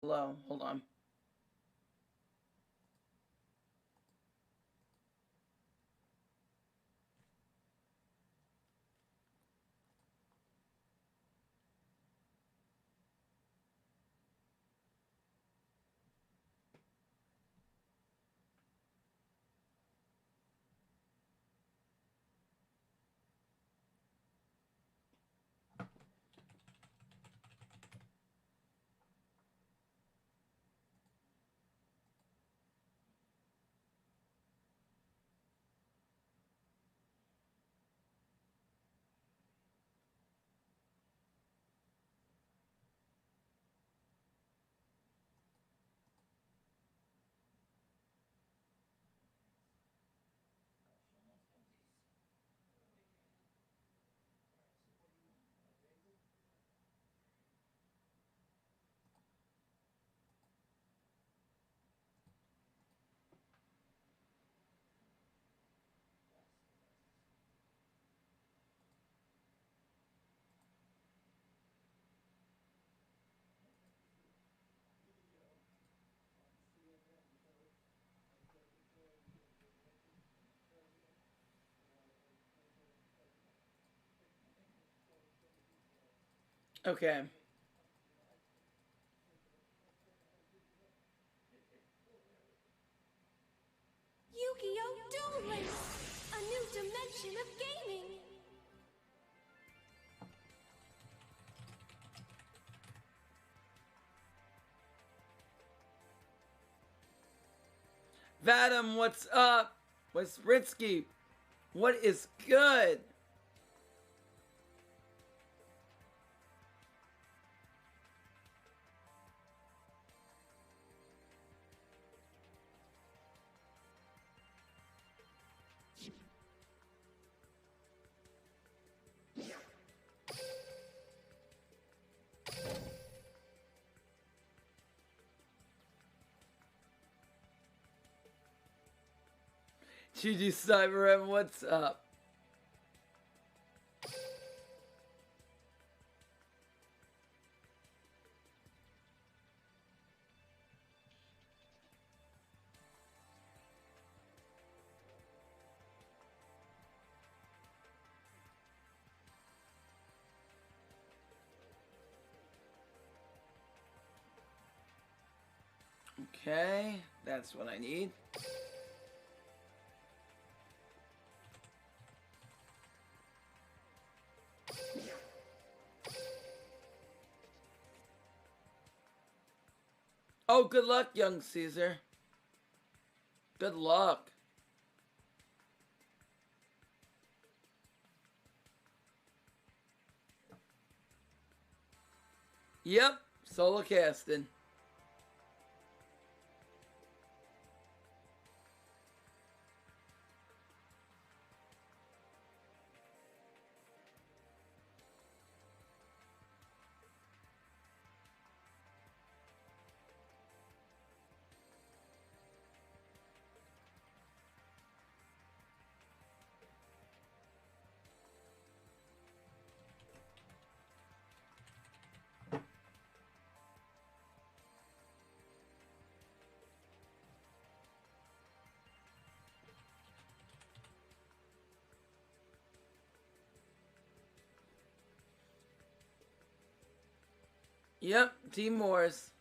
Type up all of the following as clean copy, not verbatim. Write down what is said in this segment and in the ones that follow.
Hello, hold on. Okay. Yu-Gi-Oh! Duel Links! A new dimension of gaming! Vadim, what's up? What's Ritsky? What is good? GG Cyber, what's up? Okay, that's what I need. Oh, good luck, young Caesar. Good luck. Yep, solo casting. Yep, Team Wars.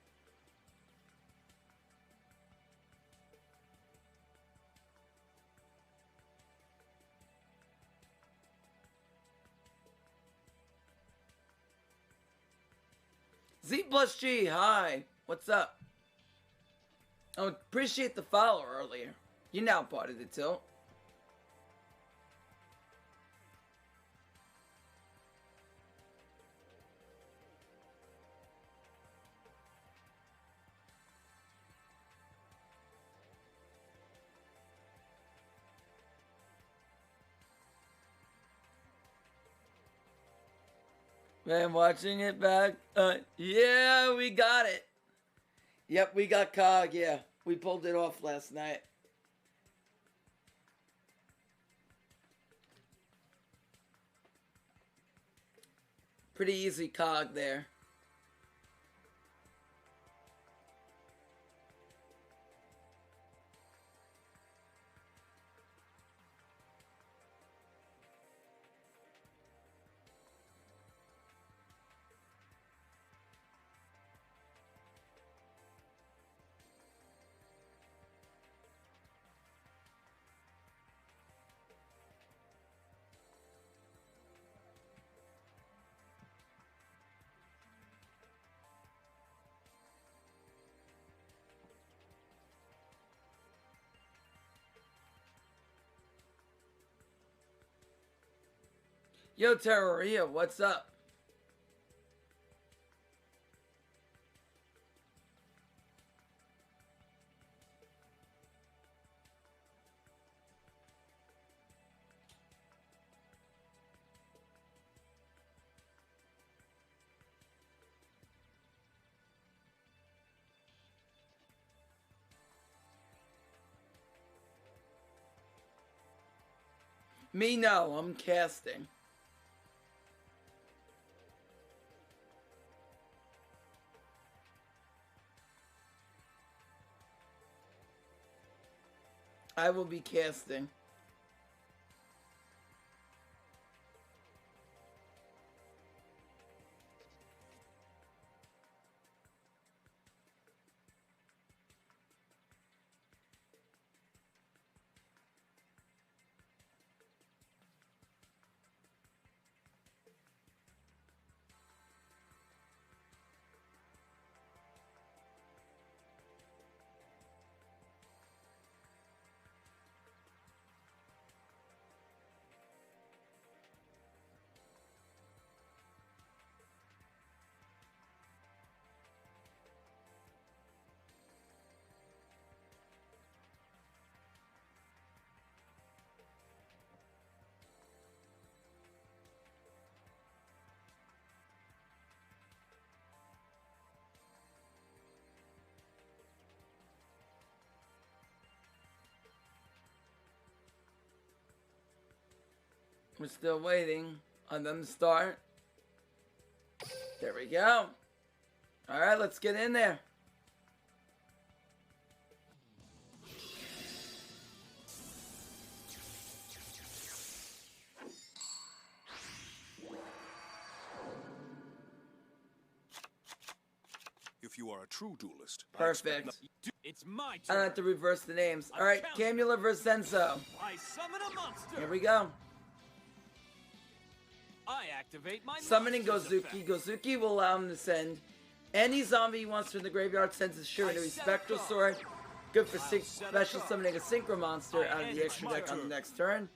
Z plus G, hi. What's up? Oh, appreciate the follow earlier. You're now part of the tilt. Man, watching it back. Yeah, we got it. Yep, we got COG, yeah. We pulled it off last night. Pretty easy COG there. Yo, Terroria, what's up? Me, no, I'm casting. I will be casting. We're still waiting on them to start. There we go. All right, let's get in there. If you are a true duelist, Perfect. It's my I turn. don't have to reverse the names. All right, Camula versus Senso. I summon a monster. Here we go. I activate my Summoning monster's Gozuki. effect. Gozuki will allow him to send any zombie he wants from the graveyard, sends his Shiro into his Spectral Sword. Good for special summoning a Synchro monster out of the extra deck on the next turn.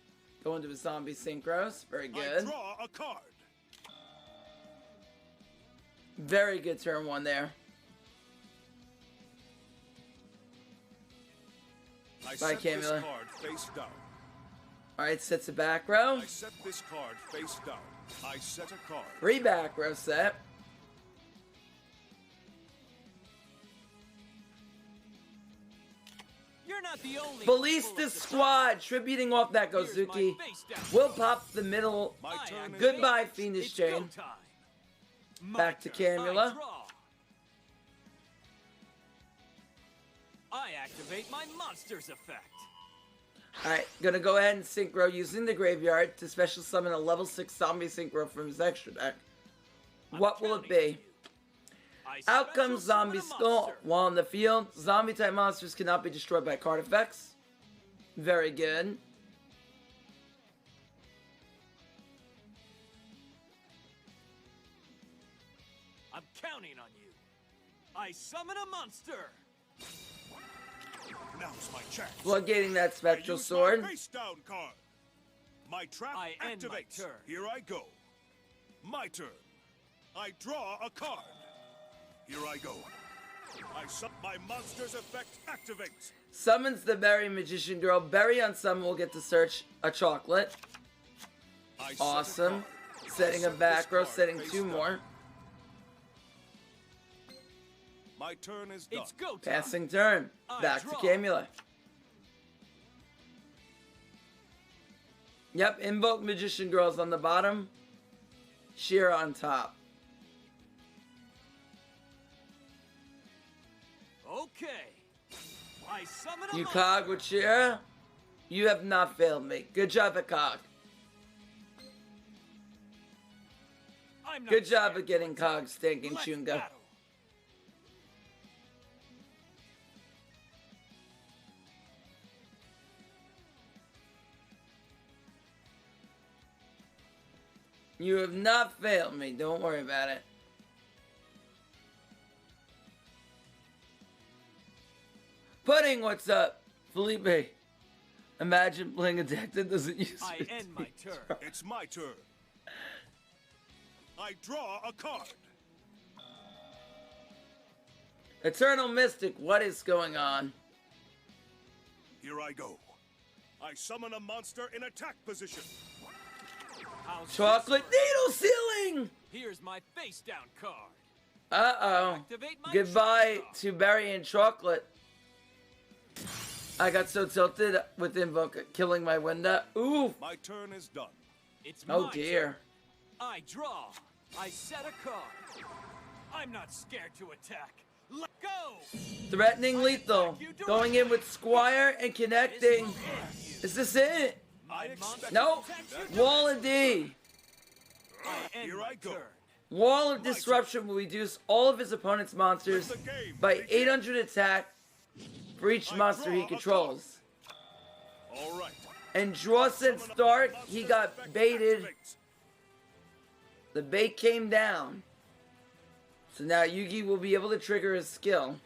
Go into his zombie Synchros. Very I good. draw a card. Very good turn one there. I Bye, set this Camula. card face down. Alright, sets a back row. I set this card face down. I set a card. 3 back row set. You're not the only Ballista Squad, tributing off that Gozuki. We'll pop the middle. My turn is Goodbye, Fiendish It's Chain. go time. My Back to turn. Camula. I draw. I activate my monster's effect. Alright, gonna go ahead and Synchro using the graveyard to special summon a level 6 zombie Synchro from his extra deck. What will it be? Out special comes Zombie summon a Skull. monster. While in the field, zombie type monsters cannot be destroyed by card effects. Very good. I'm counting on you. I summon a monster. Now's my chance. Floodgating that I Spectral use Sword. my face down card. My trap I end my activates. turn. Here I go. My turn. I draw a card. Here I go. My monster's effect activates. Summons the Berry Magician Girl. Berry on summon will get to search a chocolate. I set a Awesome. card. Setting I a set back this row, card setting face 2 down. more. My turn is done. It's go time. Passing turn. I Back to draw. Camula. Yep, Invoke Magician Girls on the bottom. Shira on top. Okay. I summon a You monster. Cog with Shira. You have not failed me. Good job at Cog. I'm not Good job scared at getting to attack. Cog stinking Let's Shunga. battle. You have not failed me. Don't worry about it. Pudding, what's up? Felipe. Imagine playing a deck that doesn't use I it. end my turn. It's my turn. I draw a card. Eternal Mystic, what is going on? Here I go. I summon a monster in attack position. How's this Chocolate for- Needle Ceiling! Here's my face down card. Uh-oh. Activate my Goodbye trap card. to Berry and Chocolate. I got so tilted with Invoker killing my window. Ooh. My turn is done. It's Oh my dear. turn. I draw. I set a card. I'm not scared to attack. Let go. Threatening lethal. Going in with Squire and connecting. Is this it? I expect. Nope. Wall of D. End Here my I go. turn. Wall of Disruption will reduce all of his opponent's monsters by 800 attack for each monster he controls. All right. And draw since start, he got baited. The bait came down. So now Yugi will be able to trigger his skill.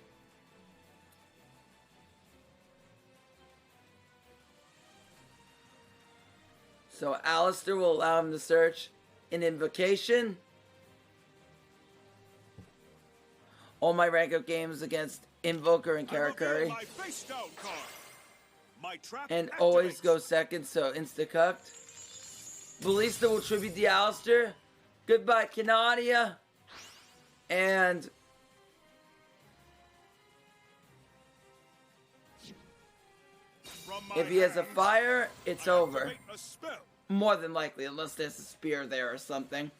So Alistair will allow him to search an invocation. All my rank up games against Invoker and Karakuri. My face down card. My trap And always activates. go second, so insta-cucked. Ballista will tribute the Alistair. Goodbye, Canadia. And From my if he has a hands, fire, it's I over. activate a spell. More than likely, unless there's a spear there or something.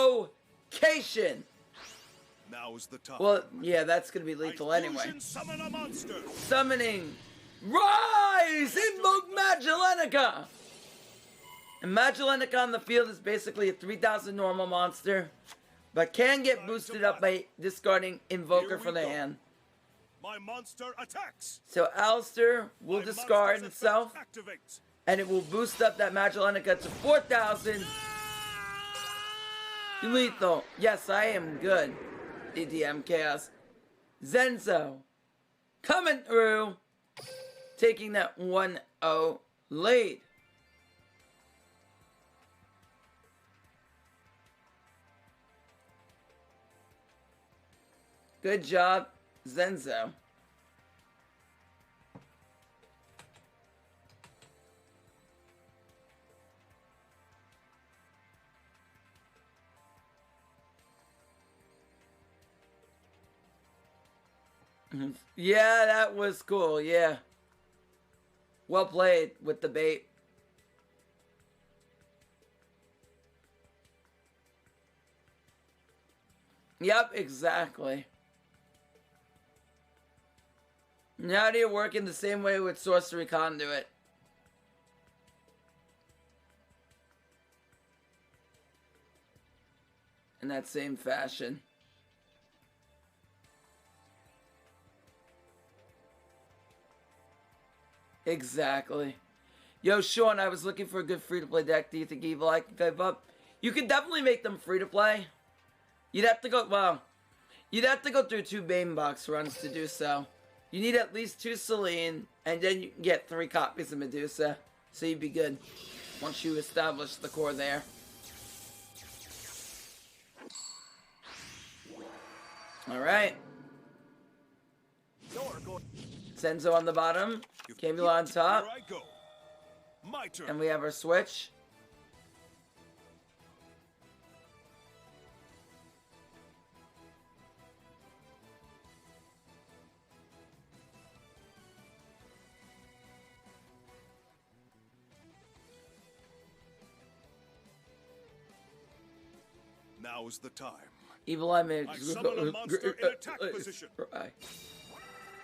Invocation. Now is the time. Well, yeah, that's gonna be I lethal anyway. fusion summon a monster. Summoning Rise! Invoke Magelenica! And Magelenica on the field is basically a 3000 normal monster, but can get boosted up by discarding Invoker Here from we the go. hand. My monster attacks. So Alistair will My discard monster's himself, effect activates. and it will boost up that Magelenica to 4000. Lethal. Yes, I am good. EDM Chaos. Zenzo. Coming through. Taking that 1-0 lead. Good job, Zenzo. Yeah, that was cool, yeah. Well played with the bait. Yep, exactly. Now do you work in the same way with Sorcery Conduit? In that same fashion. Exactly. Yo, Sean, I was looking for a good free-to-play deck. Do you think Evil Eye can type up? You could definitely make them free-to-play. You'd have to go, well, you'd have to go through 2 Bane box runs to do so. You need at least 2 Selene, and then you can get 3 copies of Medusa. So you'd be good once you establish the core there. Alright. Senzo on the bottom. Camula on top. Here I go. My turn. And we have our switch. Now is the time. Evil Eye Mage. I summon a monster in attack position.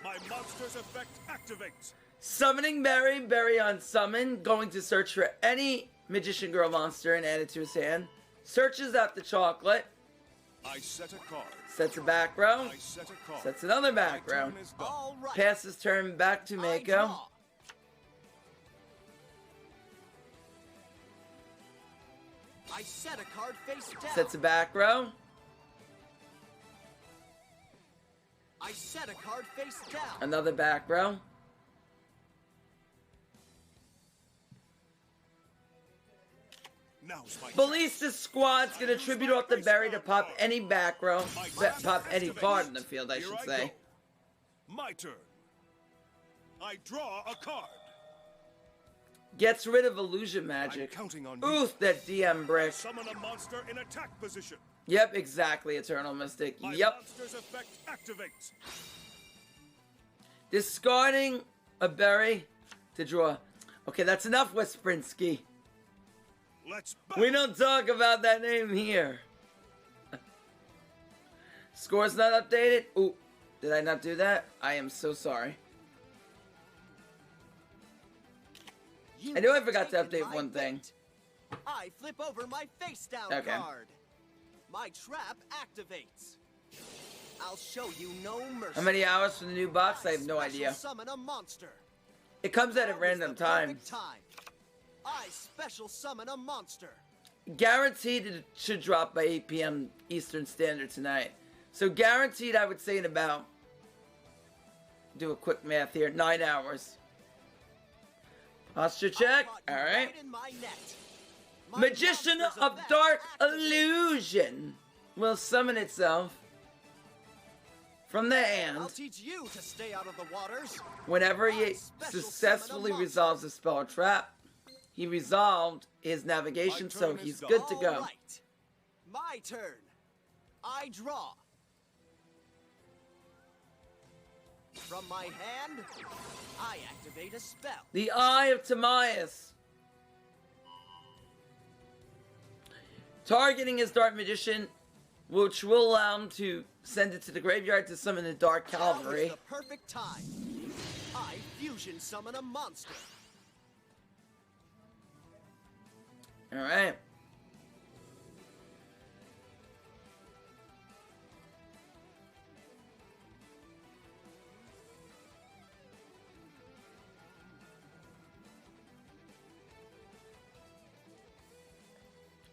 My monster's effect activates. Summoning Berry, Berry on summon, going to search for any Magician Girl monster and add it to his hand. Searches out the chocolate, I set a card. sets a back row, I set a card. sets another back My row, turn is done. All right. passes turn back to I Mako, draw. I set a card face down. sets a back row, I set a card face down. another back row, Now's my Ballista Squad's gonna tribute off the berry to pop any back row, pop any card in the field, I should say. My turn. I draw a card. Gets rid of illusion magic. I'm counting on you. Oof, that DM brick. Summon a monster in attack position. Yep, exactly, Eternal Mystic. My Yep. monster's effect activates. Discarding a berry to draw. Okay, that's enough, Whisprinsky. Let's We don't talk about that name here. Score's not updated? Ooh, did I not do that? I am so sorry. I knew I forgot to update one thing. I flip over my face down card. My trap activates. I'll show you no mercy. How many hours for the new box? I have no idea. Summon a monster. It comes at random times. I special summon a monster. Guaranteed it should drop by 8 p.m. Eastern Standard tonight. So guaranteed, I would say in about, do a quick math here, 9 hours. Posture check. All right. Magician of Dark Illusion will summon itself from the hand I'll teach you to stay out of the waters. whenever he successfully resolves a spell or trap. He resolved his navigation, so he's good to go. Right. My turn. I draw. From my hand, I activate a spell. The Eye of Timaeus. Targeting his Dark Magician, which will allow him to send it to the graveyard to summon the Dark Cavalry. Now is the perfect time. I fusion summon a monster. Alright.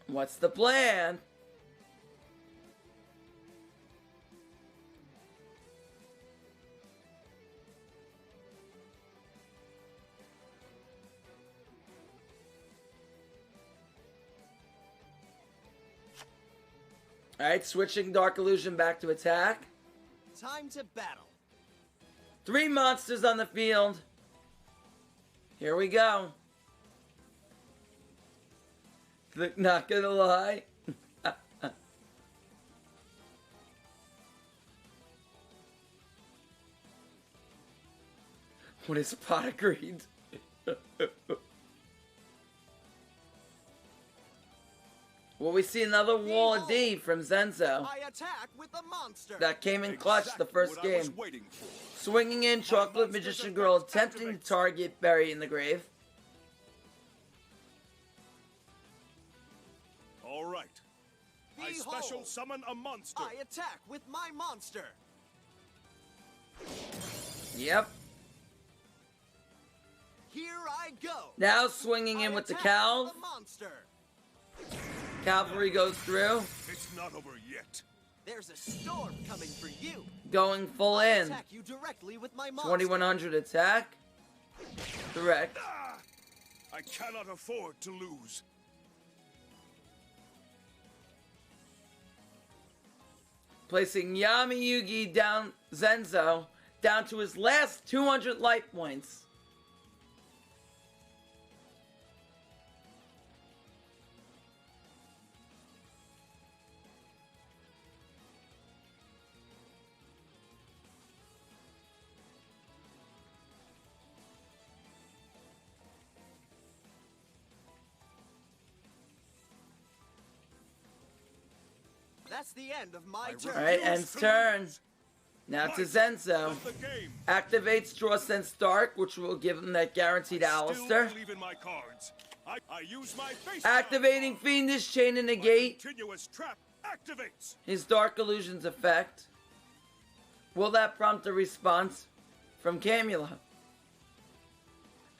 What's the plan? Alright, switching Dark Illusion back to attack. Time to battle. 3 monsters on the field. Here we go. Not gonna lie. What is pot agreed? Well, we see another wall of D from Zenzo. I attack with a monster. That came in clutch the first what I was game. waiting for. Swinging in, Chocolate Magician Girl attempting to target Berry in the grave. All right. I special summon a monster. I attack with my monster. Yep. Here I go. Now swinging in with the cows. Monster. Cavalry goes through. It's not over yet. There's a storm coming for you. Going full I in. attack you directly with my monster. 2100 attack. Direct. Ah! I cannot afford to lose. Placing Yami Yugi down, Zenzo, down to his last 200 life points. That's the end of my turn. Alright, ends turn. Now to Zenzo. Activates Draw Sense Dark, which will give him that guaranteed Alistair. I use my face Activating Fiendish Chain and Negate. Continuous trap activates. His Dark Illusion's effect. Will that prompt a response from Camula?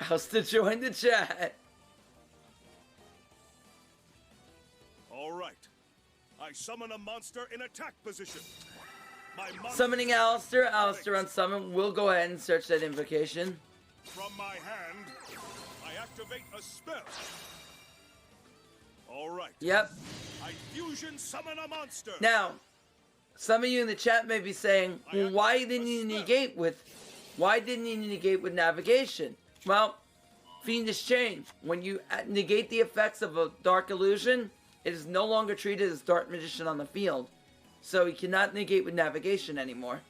Alistair join the chat. All right. I summon a monster in attack position. Summoning Alistair. Alistair on summon. We'll go ahead and search that invocation. From my hand, I activate a spell. All right. Yep. I fusion summon a monster. Now, some of you in the chat may be saying, well, why didn't you negate with navigation? Well, Fiendish Chain. When you negate the effects of a Dark Illusion, it is no longer treated as Dark Magician on the field. So he cannot negate with navigation anymore.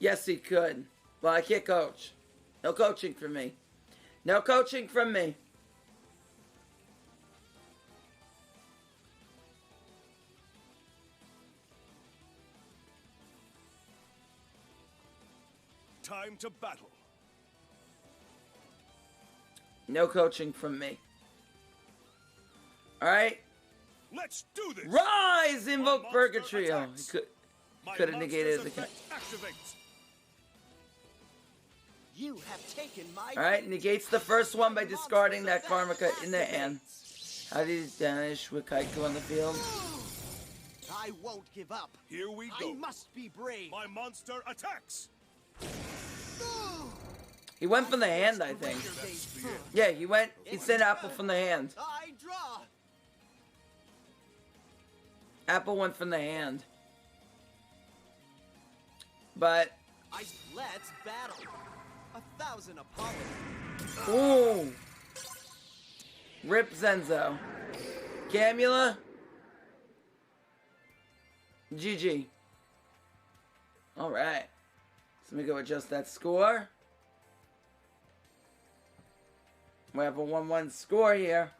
Yes, he could. Well, I can't coach. No coaching from me. No coaching from me. Time to battle. No coaching from me. Alright. Let's do this. Rise! Invoke My Purgatory. Oh, monster he could have negated the... Activates. You have taken my. Alright, negates the first one by discarding that Karmika in the hand. How do you banish with Kaiku on the field? I won't give up. Here we go. I must be brave. My monster attacks. He went from the hand, I think. Yeah, he sent Apple from the hand. I draw. Apple went from the hand. But... Let's battle. 1,000 Apollo. Ooh! Rip Zenzo. Camula. GG. Alright. So let me go adjust that score. We have a 1-1 score here.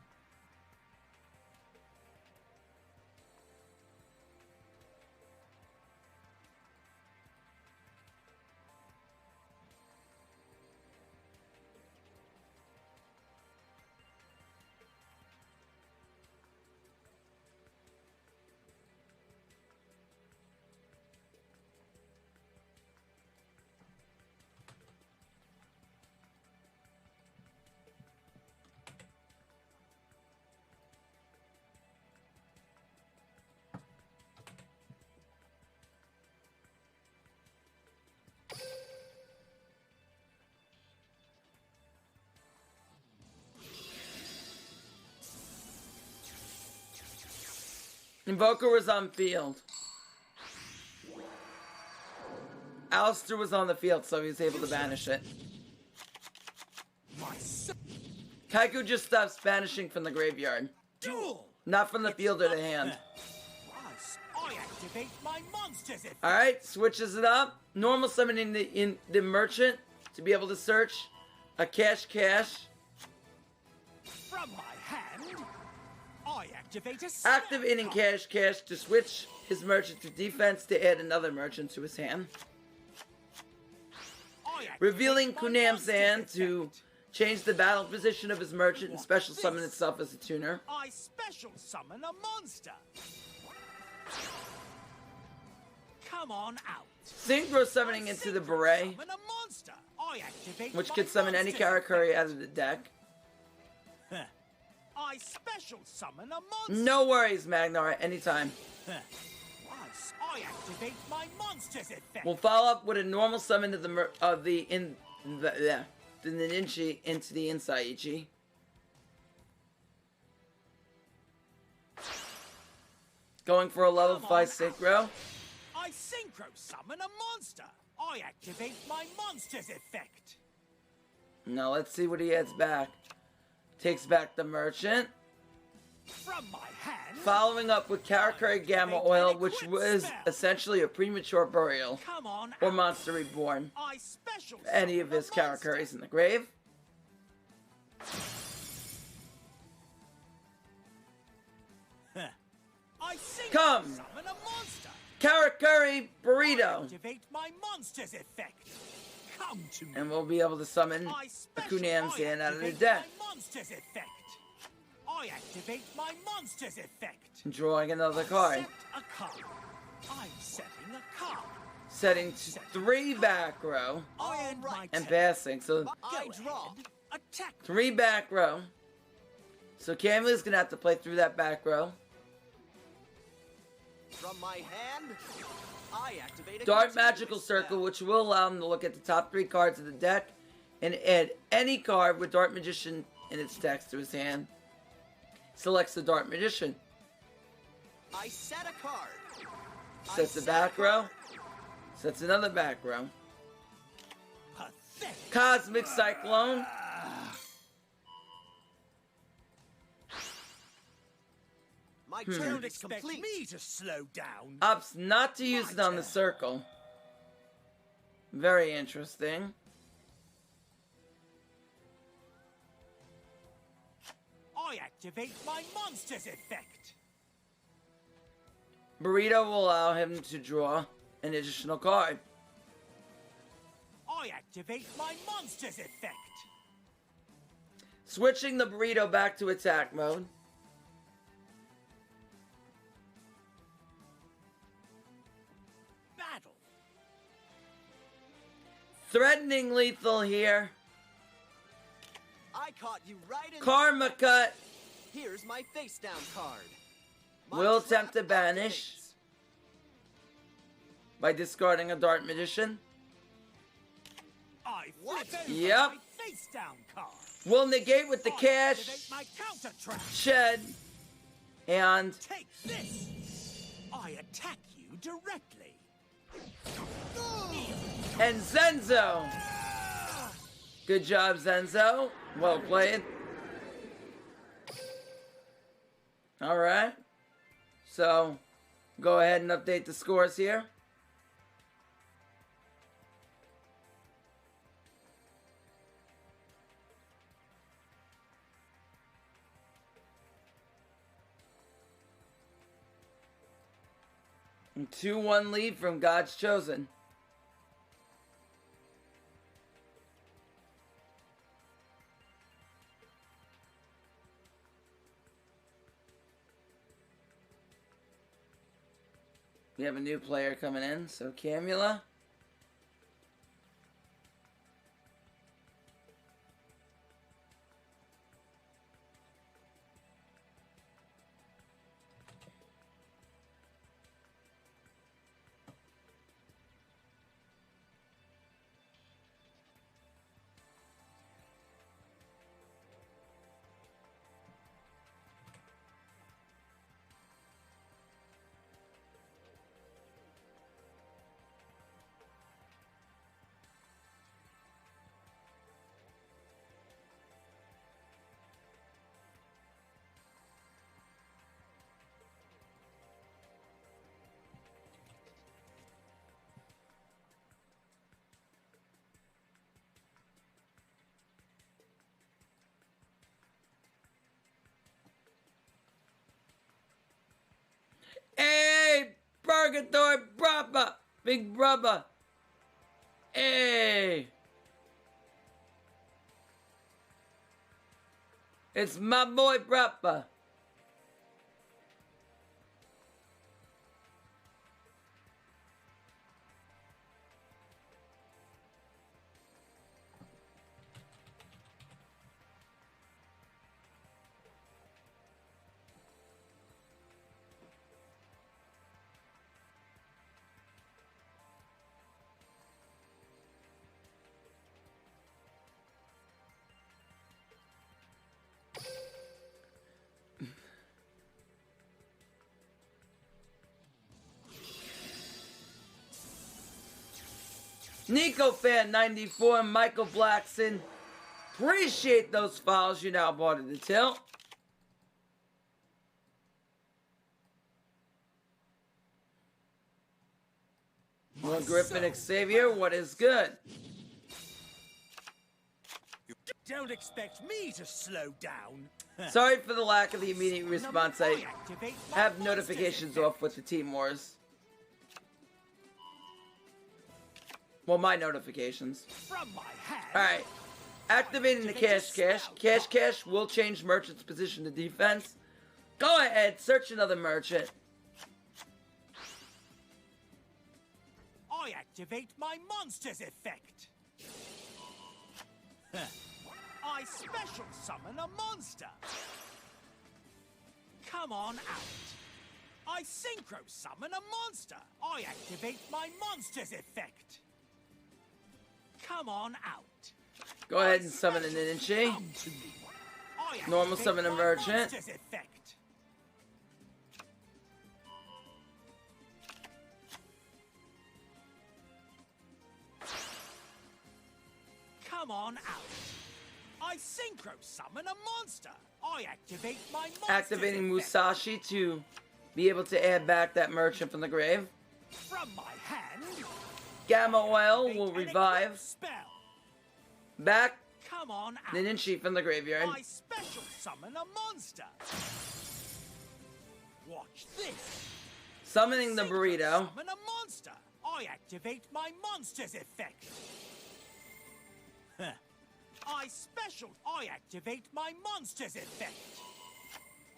Invoker was on field. Alistair was on the field, so he was able to banish it. Kaiku just stops banishing from the graveyard. Not from the field or the hand. I activate my monsters. Alright, switches it up. Normal summoning the merchant to be able to search a cash. From my hand, I activate a Activating cash to switch his merchant to defense to add another merchant to his hand. Revealing Kunam's hand to change the battle position of his merchant and special summon itself as a tuner. I special summon a monster. Come on out. Synchro summoning into the beret, Summon a monster. I activate which my could summon any monster Karakuri out of the deck. effect. I special summon a monster. No worries, Magnar, anytime. I activate my monster's effect. We'll follow up with a normal summon of the Ninja into the Insaiichi. Going for a level 5 synchro. I synchro summon a monster. I activate my monster's effect. Now let's see what he adds back. Takes back the merchant. From my hand. Following up with Karakuri Gamma Oil, which was essentially a premature burial. Come on Or out. Monster Reborn. I special Any summon of his a monster. Karakuris in the grave. I synchro Come. summon a monster. Karakuri Burrito. Activate my monster's effect. Come to me. And we'll be able to summon I a special Kunam's I hand out of the activate deck. my monster's effect. I activate my monster's effect. Drawing another card. Accept a card. I'm setting a card. Setting 3 back row. I end my And turn. passing. So I Go draw. ahead. Attack. 3 back row. So Camilla's gonna have to play through that back row. From my hand, I activate a Dart continuous Magical spell. Circle, which will allow him to look at the top 3 cards of the deck and add any card with Dart Magician in its text to his hand. Selects the Dart Magician. I set a card. Sets a back row. Sets another back row. Pathetic. Cosmic Cyclone. My Don't turn is expect complete. me to slow down. Opts not to use it on the circle. Very interesting. I activate my monster's effect. Burrito will allow him to draw an additional card. I activate my monster's effect. Switching the Burrito back to attack mode. Battle. Threatening lethal here. I caught you right in Karma Cut. Here's my face down card. My Will trap attempt to banish activates. by discarding a Dart Magician. I What? flip over Yep. my face down card. Will negate with the I cash. activate my counter trap. Shed. And Take this. I attack you directly. and Zenzo. Good job, Zenzo. Well played. Alright. So, go ahead and update the scores here. And 2-1 lead from God's Chosen. We have a new player coming in, so Camula. Hey, Purgatory Brother, Big Brother. Hey. It's my boy Brother. Nico Fan 94, Michael Blackson. Appreciate those files you now bought at the tilt. Well, Griffin Xavier, what is good? Don't expect me to slow down. Sorry for the lack of the immediate response. I activate my have monster's notifications effect. off with the Team Wars. Well, my notifications. From my hand. Alright. Activating the Cash Cash. Cash Cash will change Merchant's position to defense. Go ahead, search another Merchant. activate my monster's effect. I special summon a monster. Come on out. I synchro summon a monster. I activate my monster's effect. Come on out. Go ahead and summon an Ninchi. Normal summon a merchant. Come on out. I synchro summon a monster. I activate my monster. Activating Musashi to be able to add back that merchant from the grave. From my hand. Gamma Oil will revive. Spell. Back. Come on out. Ninchi from the graveyard. I special summon a monster. Watch this. Summoning the burrito. Summon a monster. I activate my monster's effect. I activate my monster's effect.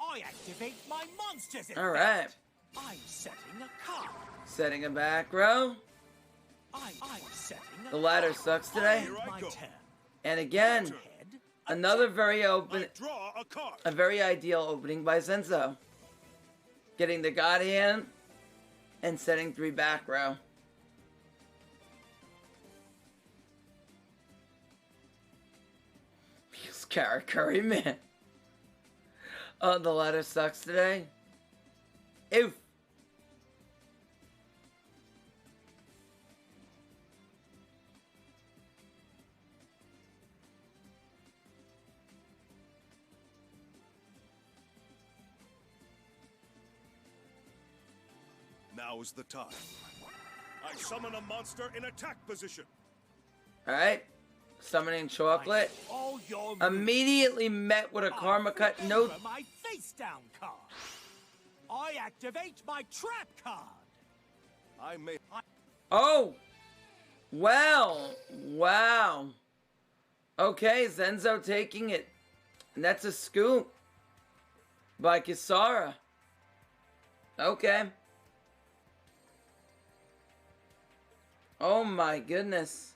I activate my monster's effect. Alright. I'm setting a card. Setting a back row. I'm setting a The ladder sucks today. My turn. And again, another very open, Draw a card. a very ideal opening by Zenzo. Getting the God Hand and setting 3 back row. Feels Karakuri, man. Oh, the ladder sucks today. Oof. Now is the time. I summon a monster in attack position. Alright. Summoning Chocolate. All your Immediately met with a Karma Cut. No. My face down card. I activate my trap card. I may. Oh! Well. Wow. Okay, Zenzo taking it. And that's a scoop. By Kisara. Okay. Oh my goodness.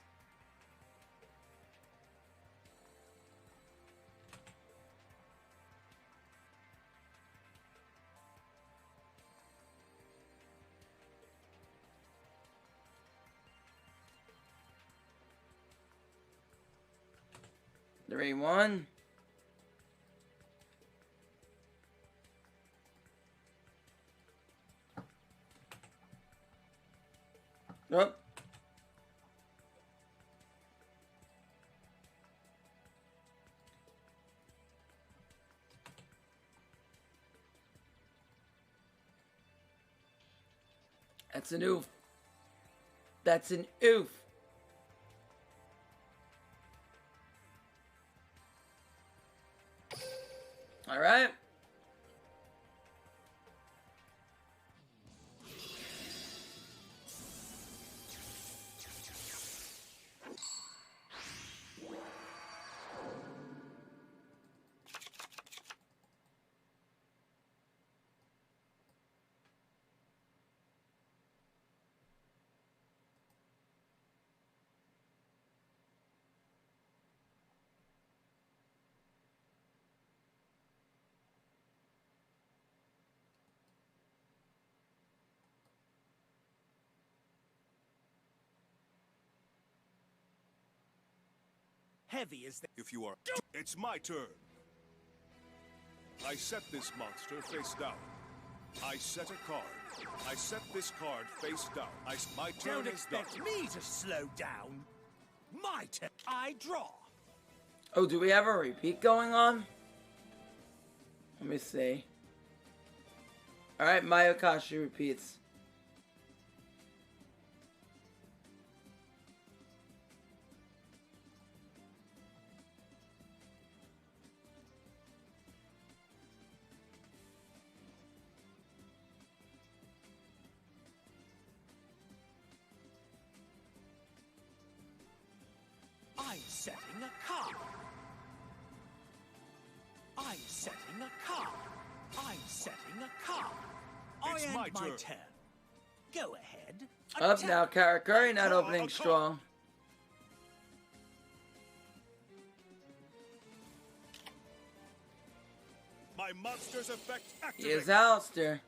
3-1. Oh. That's an oof. That's an oof. All right. Heavy is the... If you are... It's my turn. I set this monster face down. I set a card. I set this card face down. My turn Don't is done. expect me to slow down. My turn. I draw. Oh, do we have a repeat going on? Let me see. Alright, Mayakashi repeats. I'm setting a card. I'm setting a card. I'm setting a card. It's I my end my turn. turn. Go ahead. Up Attack. now, Karakuri not Draw opening a card. strong. My monster's effect activates. Here's Alistair.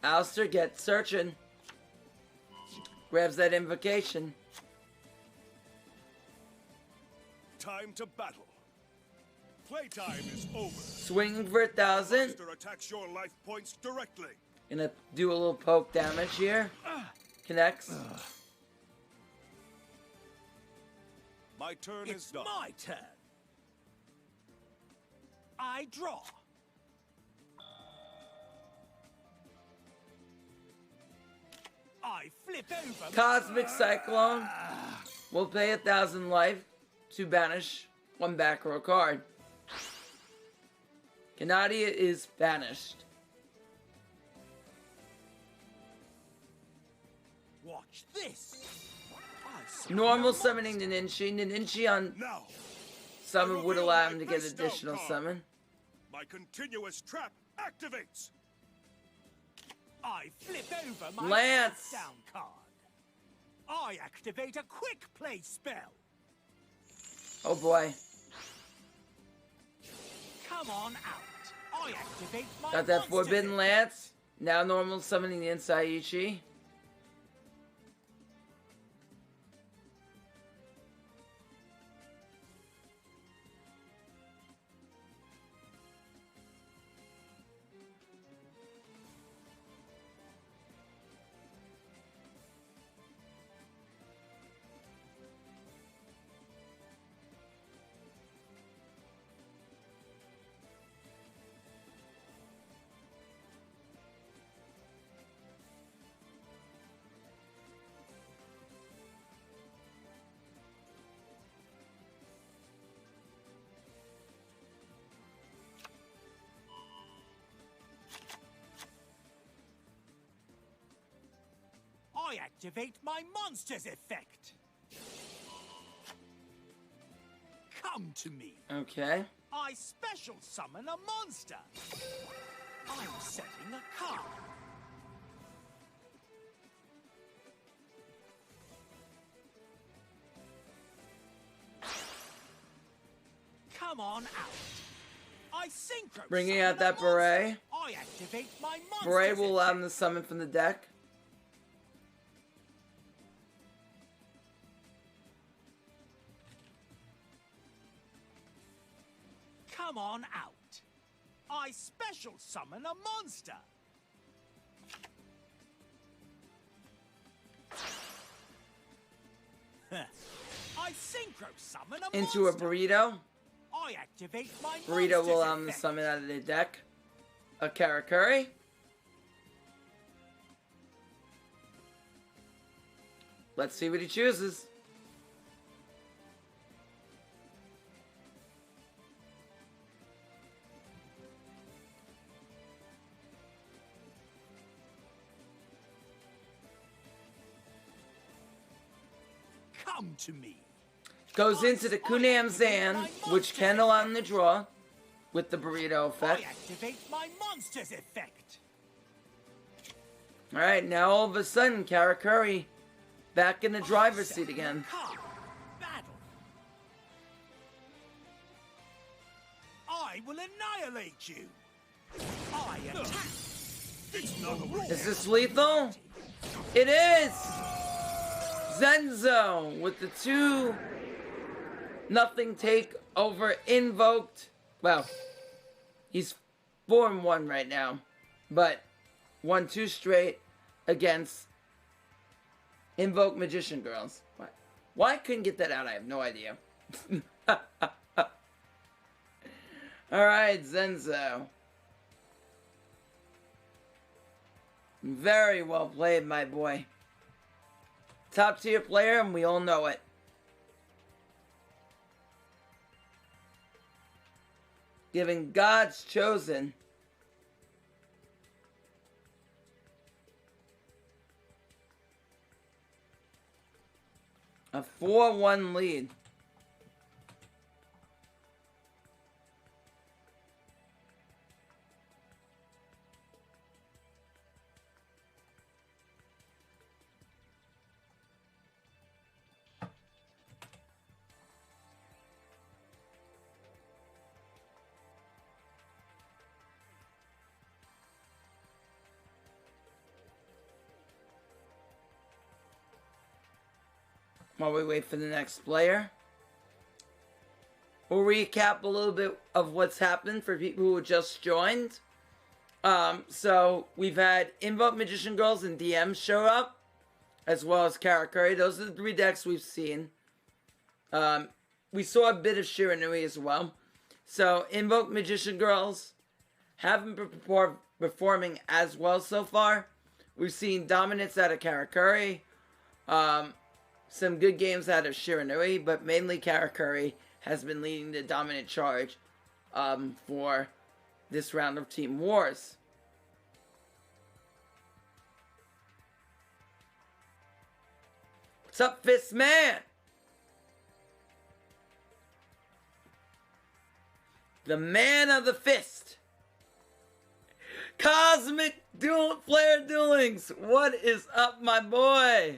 Alistair gets searching. Grabs that invocation. Time to battle. Playtime is over. Swinging for 1,000. Monster attacks your life points directly. Gonna do a little poke damage here. Connects. My turn is It's done. my turn. I draw. I flip over. Cosmic Cyclone will pay 1,000 life to banish one back row card. Canadia is banished. Watch this. Normal summoning Ninja. Ninja on Now, summon would allow him to get additional summon. my continuous trap activates. I flip over my Lance. down card. I activate a quick play spell. Oh boy. Come on out. I activate my Got that monster Forbidden effect. Lance. Now normal summoning the Insaiichi. I activate my monster's effect. Come to me. Okay. I special summon a monster. I'm setting a card. Come on out. I synchro. Bringing summon out a that monster. beret. I activate my monster. Beret will allow him to summon from the deck. Come on out. I special summon a monster. I synchro summon a Into a monster. burrito. I activate my Burrito monster's will allow him to effect. summon out of the deck. A Karakuri. Let's see what he chooses. Come to me. Goes into the Kunam Zan, which can allow him to draw with the burrito I effect. activate my monster's effect. Alright, now all of a sudden, Karakuri back in the driver's seat again. Card. Battle. I will annihilate you. I attack. It's not a Is this lethal? It is! Zenzo with the 2-0 take over invoked. Well, he's 4-1 right now, but 1-2 straight against Invoke Magician Girls. Why I couldn't get that out, I have no idea. Alright, Zenzo. Very well played, my boy. Top tier player, and we all know it. Giving God's chosen. A 4-1 lead. while we wait for the next player. We'll recap a little bit of what's happened for people who just joined. So we've had Invoke Magician Girls and DM show up, as well as Karakuri. Those are the 3 decks we've seen. We saw a bit of Shiranui as well. So Invoke Magician Girls haven't been performing as well so far. We've seen dominance out of Karakuri. Some good games out of Shiranui, but mainly Karakuri has been leading the dominant charge for this round of Team Wars. What's up, Fist Man? The man of the fist. Cosmic Flare Duel Links. What is up, my boy?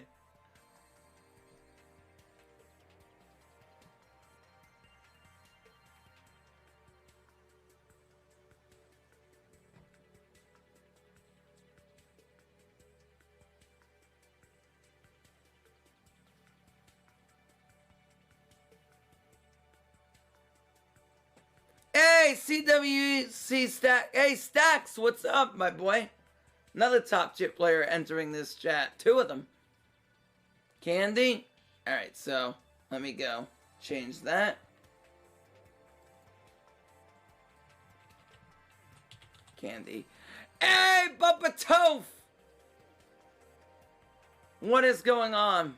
Hey, CWC Stack. Hey, Stacks, what's up, my boy? Another top tier player entering this chat. 2 of them. Candy. Alright, so let me go change that. Candy. Hey, Bubba Toph! What is going on?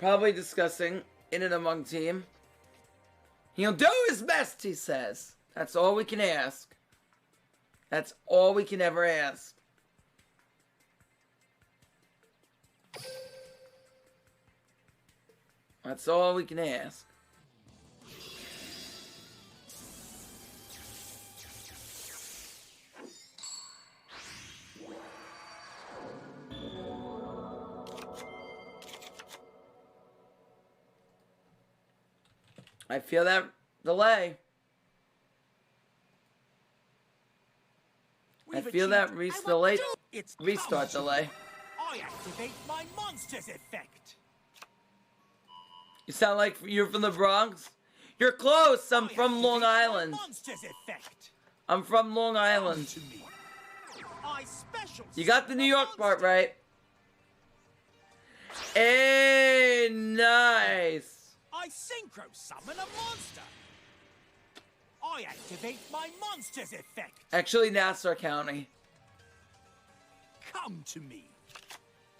Probably discussing in and among team. He'll do his best, he says. That's all we can ask. That's all we can ever ask. That's all we can ask. I feel that delay. I feel that restart delay. I activate my monster's effect. You sound like you're from the Bronx. You're close. I'm from Long Island. Monster's effect. I'm from Long Island. To me. I special You got the New York part right. Hey, nice. I synchro summon a monster. I activate my monster's effect. Actually, Nassau County. Come to me.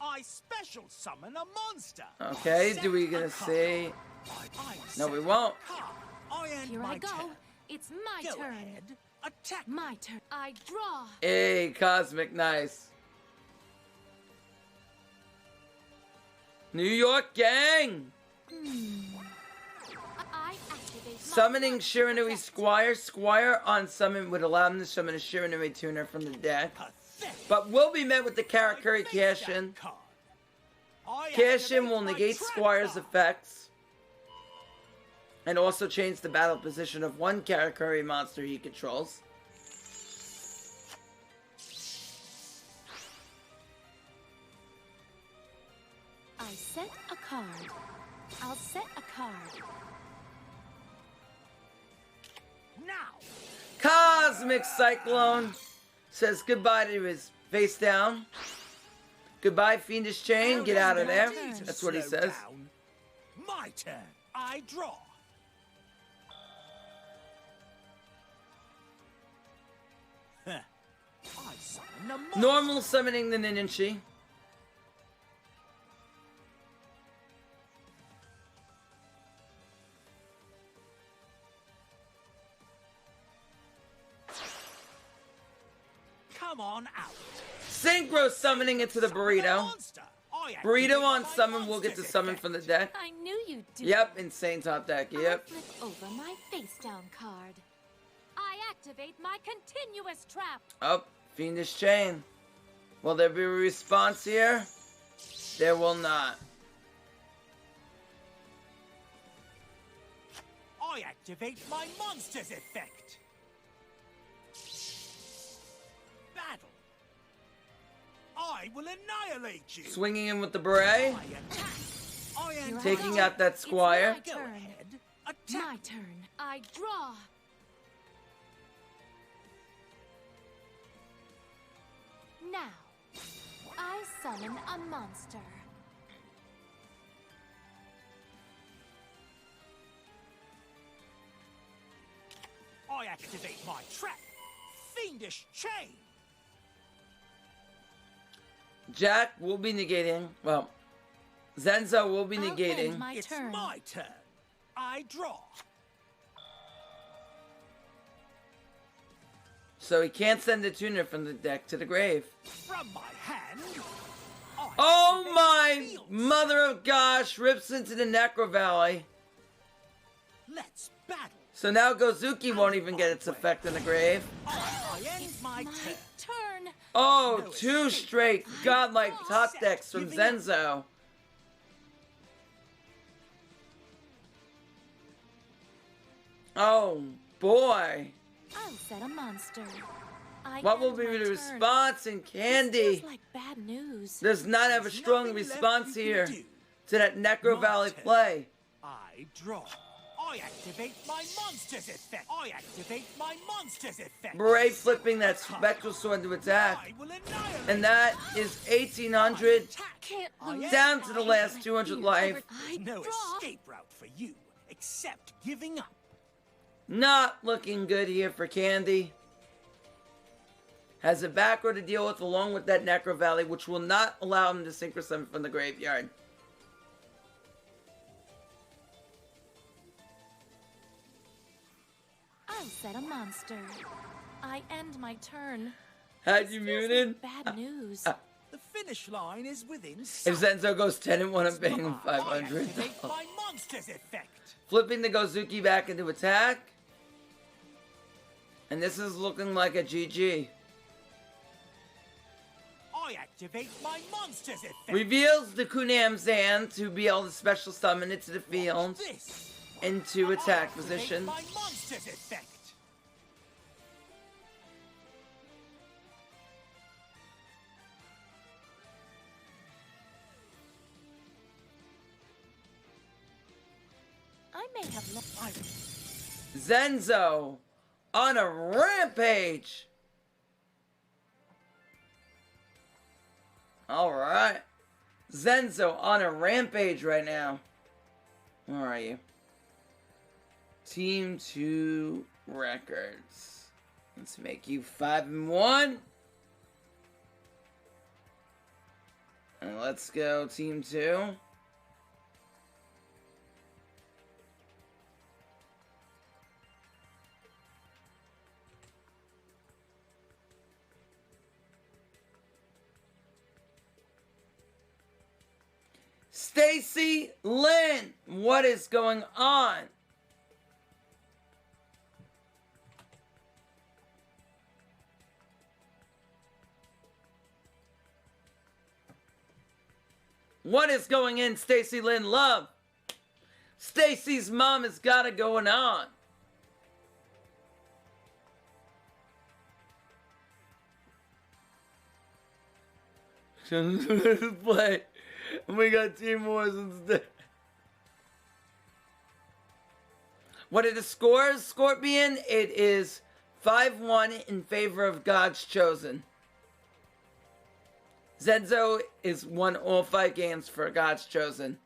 I special summon a monster. Okay, do we gonna see? No, we won't. Here I go. It's my Go turn. ahead. Attack. My turn. I draw. Hey, Cosmic, nice. New York gang. I activate my Summoning monster's Shiranui effect. Squire. Squire on summon would allow him to summon a Shiranui tuner from the deck, Pathetic. but will be met with the Karakuri Face cash-in. that card. I Cash-in activate will my negate trap Squire's card. effects, and also change the battle position of one Karakuri monster he controls. I set a card. I'll set a card. Now. Cosmic Cyclone says goodbye to his face down. Goodbye, Fiendish Chain. Get out of there. That's what he Slow says. down. My turn. I draw. Huh. I summon a monster. Normal summoning the Ninjachi. Come on out. Synchro summoning into the burrito. Monster. I Burrito activate on my summon will get to monster's summon effect. from the deck. I knew you'd do Yep, it. insane top deck. I'll Yep. flip over my face down card. I activate my continuous trap. Oh, Fiendish Chain. Will there be a response here? There will not. I activate my monster's effect. I will annihilate you. Swinging in with the beret. I attack. I am Taking out that squire. It's my Go turn. ahead. Attack. My turn. I draw. Now, I summon a monster. I activate my trap. Fiendish chain. Jack will be negating. Well, Zenzo will be I'll negating. end my It's turn. my turn. I draw. So he can't send the tuner from the deck to the grave. From my hand. I Oh activate my field mother of gosh, rips into the Necro Valley. Let's battle. So now Gozuki won't even get its effect in the grave. I end my My turn. turn. Oh, No two escape. straight godlike top Set. decks from Giving up. Zenzo. Oh boy. I'll set a monster. I What will end be my the turn. response in This Candy? feels like bad news. Does not have a There's strong nothing left response you can here do. to that Necro My Valley turn. play. I draw. I activate my monster's effect. I activate my monster's effect. Beret flipping that Spectral Sword to attack. I will annihilate. And that is 1800 Can't I lose. down to the last I 200 fear life. I no draw. escape route for you except giving up. Not looking good here for Candy. Has a back row to deal with along with that Necro Valley, which will not allow him to synchro summon from the graveyard. I'll set a monster. I end my turn. Had This you feels muted? like bad news. The finish line is within If sight. Zenzo goes 10 and 1, I'm paying him I 500. activate my monster's effect. Flipping the Gozuki back into attack. And this is looking like a GG. I activate my monster's effect. Reveals the Kunam's hand to be able to special summon it to the field This. into I attack activate position. My monster's effect. I may have left. Zenzo on a rampage. Alright. Zenzo on a rampage right now. Where are you? Team 2 records. Let's make you 5 and 1. And let's go Team 2. Stacy Lynn, what is going on? What is going in, Stacy Lynn Love? Stacy's mom has got it going on. Play. We got Team Wars instead. What are the scores, Scorpion? It is 5-1 in favor of God's Chosen. Zenzo is won all 5 games for God's Chosen.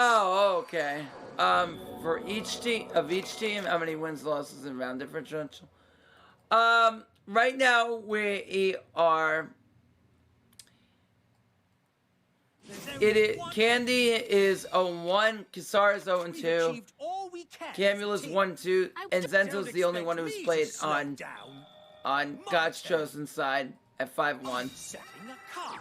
Oh, okay. For each team, how many wins, losses, and round differential? Right now we are. Candy is 0-1, Kisar is 0-2, Camula's 1-2, and Zenzo's the only one who's played on God's Chosen side at 5-1. Setting a card.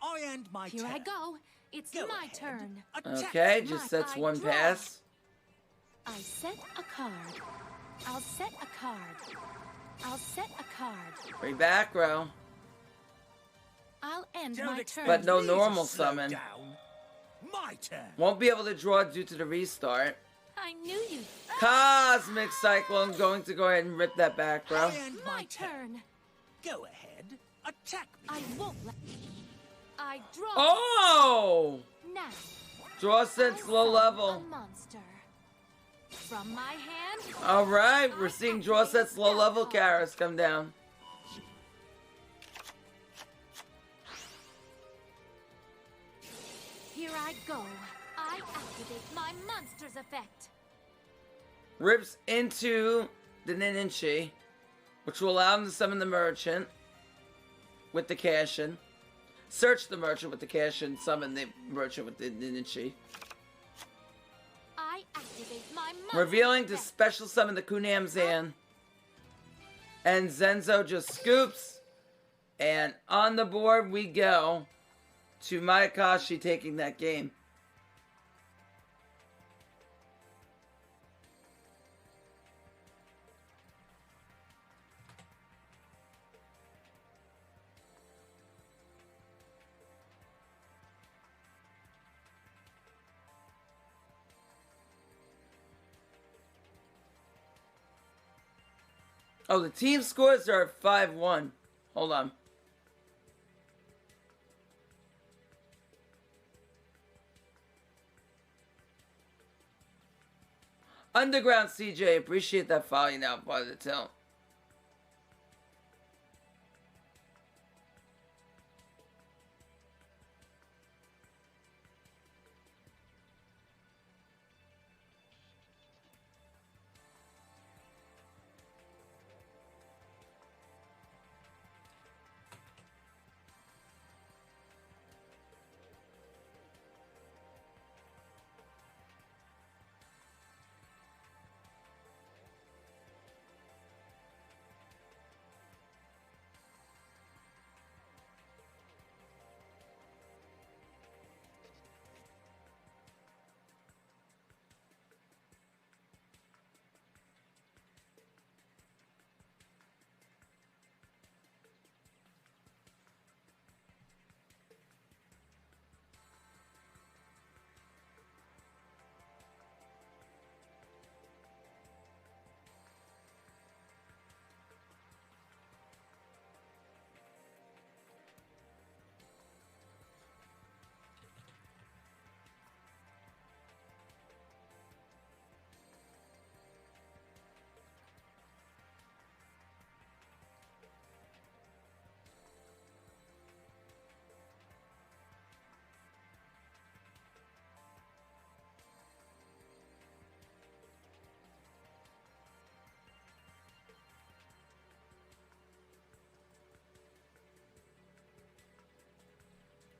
I end my Here turn. I go. It's Go my ahead. turn. Attack. Okay, just sets I one draw. pass. I set a card. I'll set a card. I'll set a card. Free back row. I'll end Don't my expect turn. But no me to normal slow summon. down. My turn. Won't be able to draw due to the restart. I knew you. Cosmic Cyclone going to go ahead and rip that back row. I end My turn. Go ahead. Attack me. I won't let. I draw. Oh! Now. Draw sense low A level. monster. From my hand. Alright, we're seeing draw sets low level Karas come down. Here I go. I activate my monster's effect. Rips into the Ninja, which will allow him to summon the merchant with the cash-in. Search the merchant with the cash-in, summon the merchant with the Ninja. I activate my monster's Revealing to effect. special summon the Kunam Zan. And Zenzo just scoops. And on the board we go to Mayakashi taking that game. Oh, the team scores are 5-1. Hold on. Underground CJ, appreciate that following out by the tilt.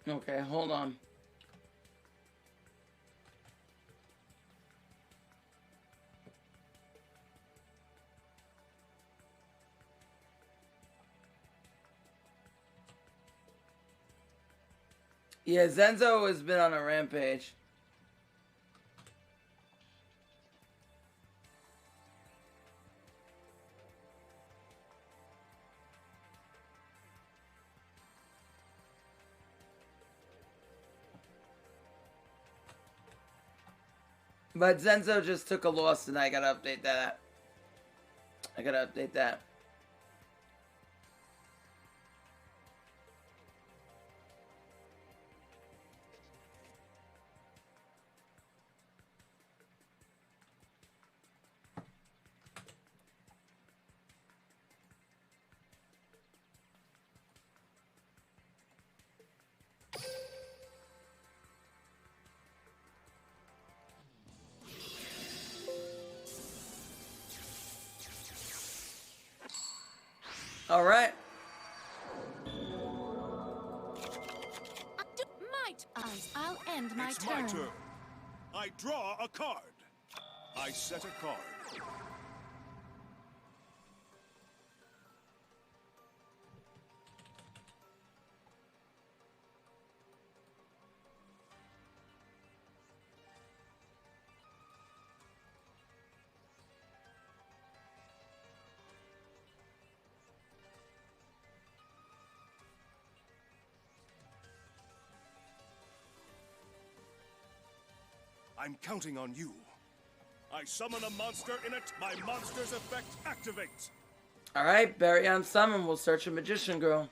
Okay, hold on. Yeah, Zenzo has been on a rampage. But Zenzo just took a loss and I gotta update that. I gotta update that. All right. I'll end my It's turn. my turn. I draw a card. I set a card. I'm counting on you. I summon a monster in it. My monster's effect activates. Alright, Barry on summon. We'll search a magician girl.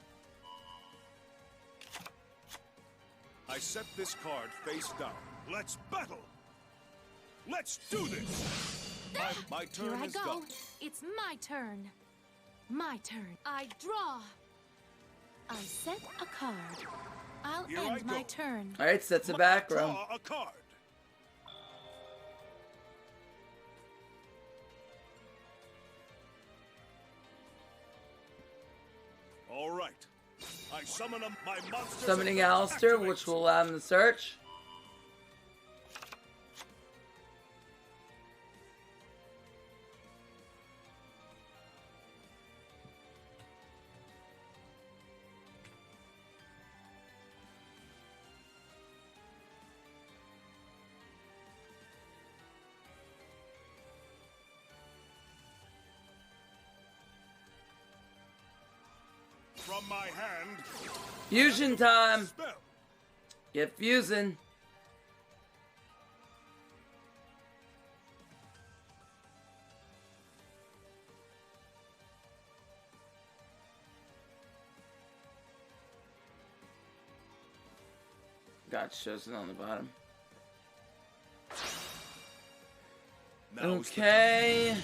I set this card face down. Let's battle. Let's do this. My turn Here I is go. done. It's my turn. My turn. I draw. I set a card. I'll Here I end my go. turn. Alright, sets a back row. Draw a card. All right. I summon my monster. Summoning Alistair, which will allow him to search. From my hand. Fusion time. Spell. Get fusing. Got chosen on the bottom. Now's the Okay. time.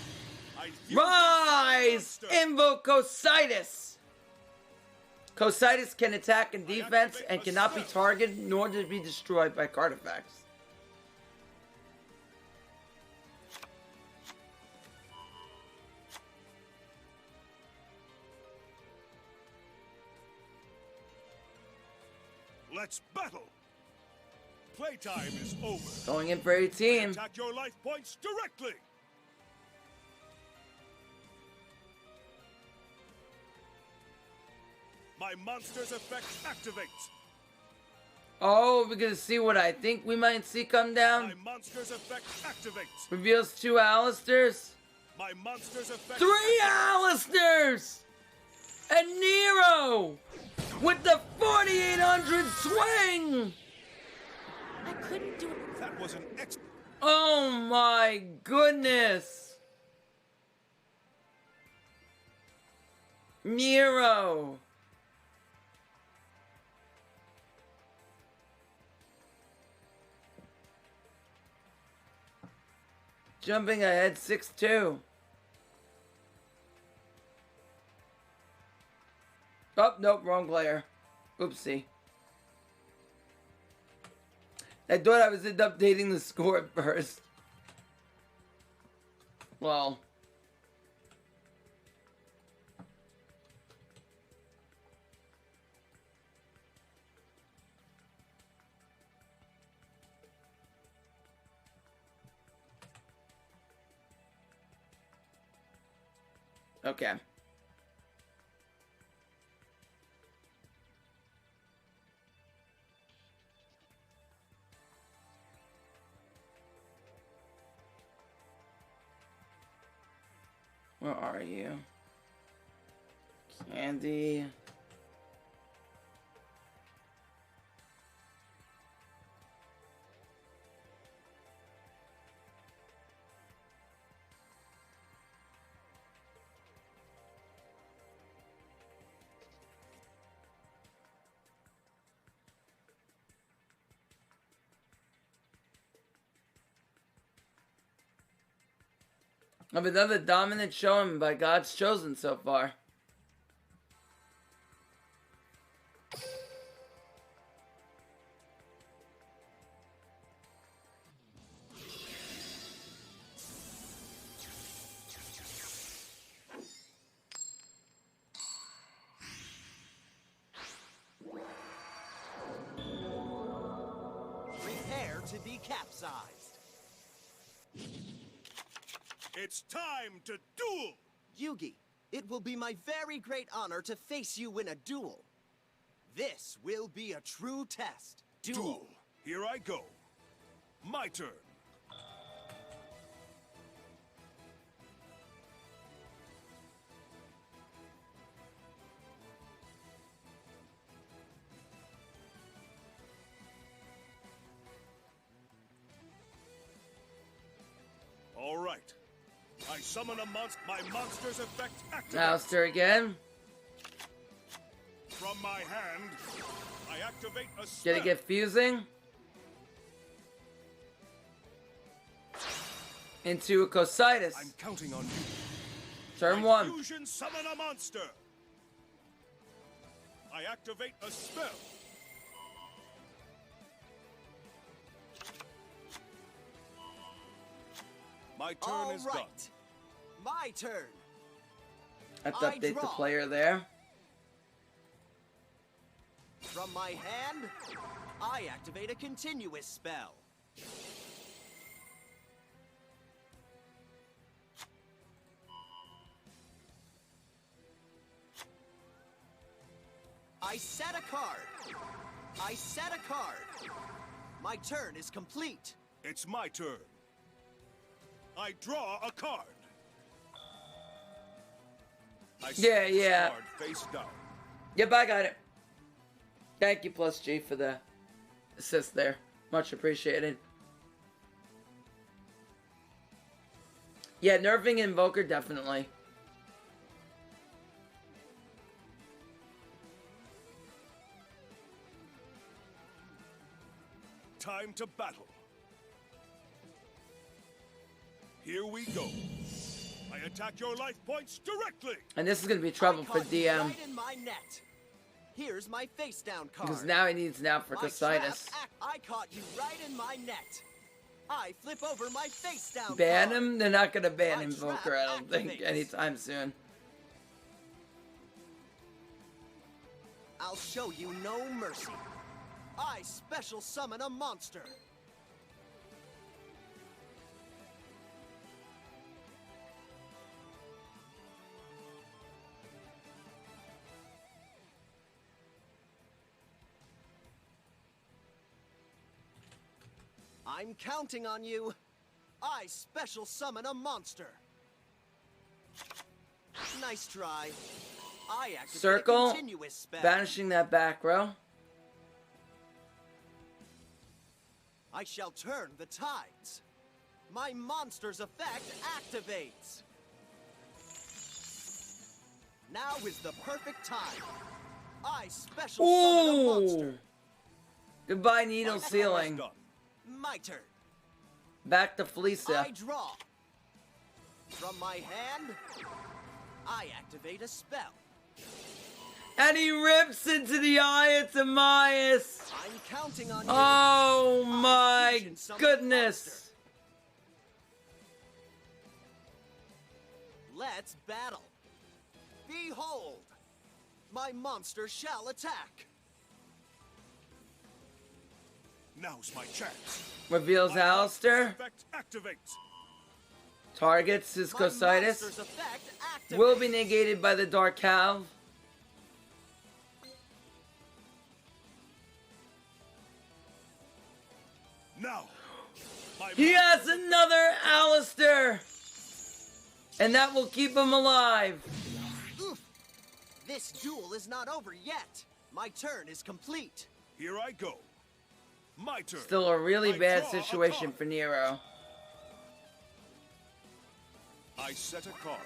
I fuse Rise! the monster. Invoke Cositis! Cositis can attack in defense and cannot be targeted nor to be destroyed by card effects. Let's battle. Playtime is over. Going in for 18. Attack your life points directly. My monster's effect activates. Oh, we're gonna see what I think we might see come My down. monster's effect activates. Reveals 2 Alistairs. My monster's effect. 3 Alistairs! And Nero! With the 4800 swing! I couldn't do it. That was an ex. Oh my goodness! Nero! Jumping ahead 6-2. Oh, nope, wrong player. Oopsie. I thought I was updating the score at first. Well. Okay. Where are you? Candy. Of another dominant showing by God's chosen so far. Prepare to be capsized. It's time to duel. Yugi, it will be my very great honor to face you in a duel. This will be a true test. Duel. Here I go. My turn. I summon a monster. My monster's effect activates. Alistair again. From my hand, I activate a spell. Gonna get fusing. Into a Cositis. I'm counting on you. Turn I 1. Fusion summon a monster. I activate a spell. My turn is done. My turn. Let's update the player there. From my hand, I activate a continuous spell. I set a card. I set a card. My turn is complete. It's my turn. I draw a card. I set this card face down. Yep, I got it. Thank you, Plus G, for the assist there. Much appreciated. Yeah, nerfing Invoker, definitely. Time to battle. Here we go. I attack your life points directly. And this is going to be trouble for DM. Right in my net. Here's my face down card. Because now he needs now for Cositis. I caught you right in my net. I flip over my face down Ban card. him? They're not going to ban My Invoker, trap I don't think, activates. anytime soon. I'll show you no mercy. I special summon a monster. I'm counting on you. I special summon a monster. Nice try. I activate a Circle, continuous spell. banishing that back row. I shall turn the tides. My monster's effect activates. Now is the perfect time. I special summon a monster. Goodbye, Needle My turn is Ceiling. done. My turn. Back to Felicia. I draw. From my hand, I activate a spell. And he rips into the eye of Timaeus. I'm counting on you. Oh I my fusion summon a goodness. monster. Let's battle. Behold, my monster shall attack. Now's my chance. Reveals My Alistair. effect activates. Targets his My monster's Cositis. effect activates. Will be negated by the Dark Calv. Now. My He has monster's another Alistair. And that will keep him alive. Oof. This duel is not over yet. My turn is complete. Here I go. My turn. Still a really I bad draw a situation card. for Nero. I set a card.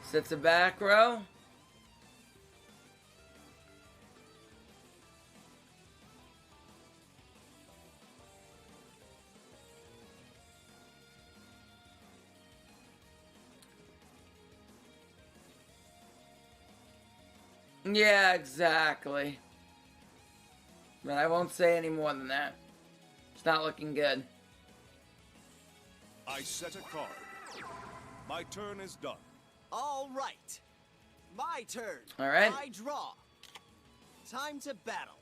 Sits a back row. Yeah, exactly. But I won't say any more than that. It's not looking good. I set a card. My turn is done. All right. My turn. All right. I draw. Time to battle.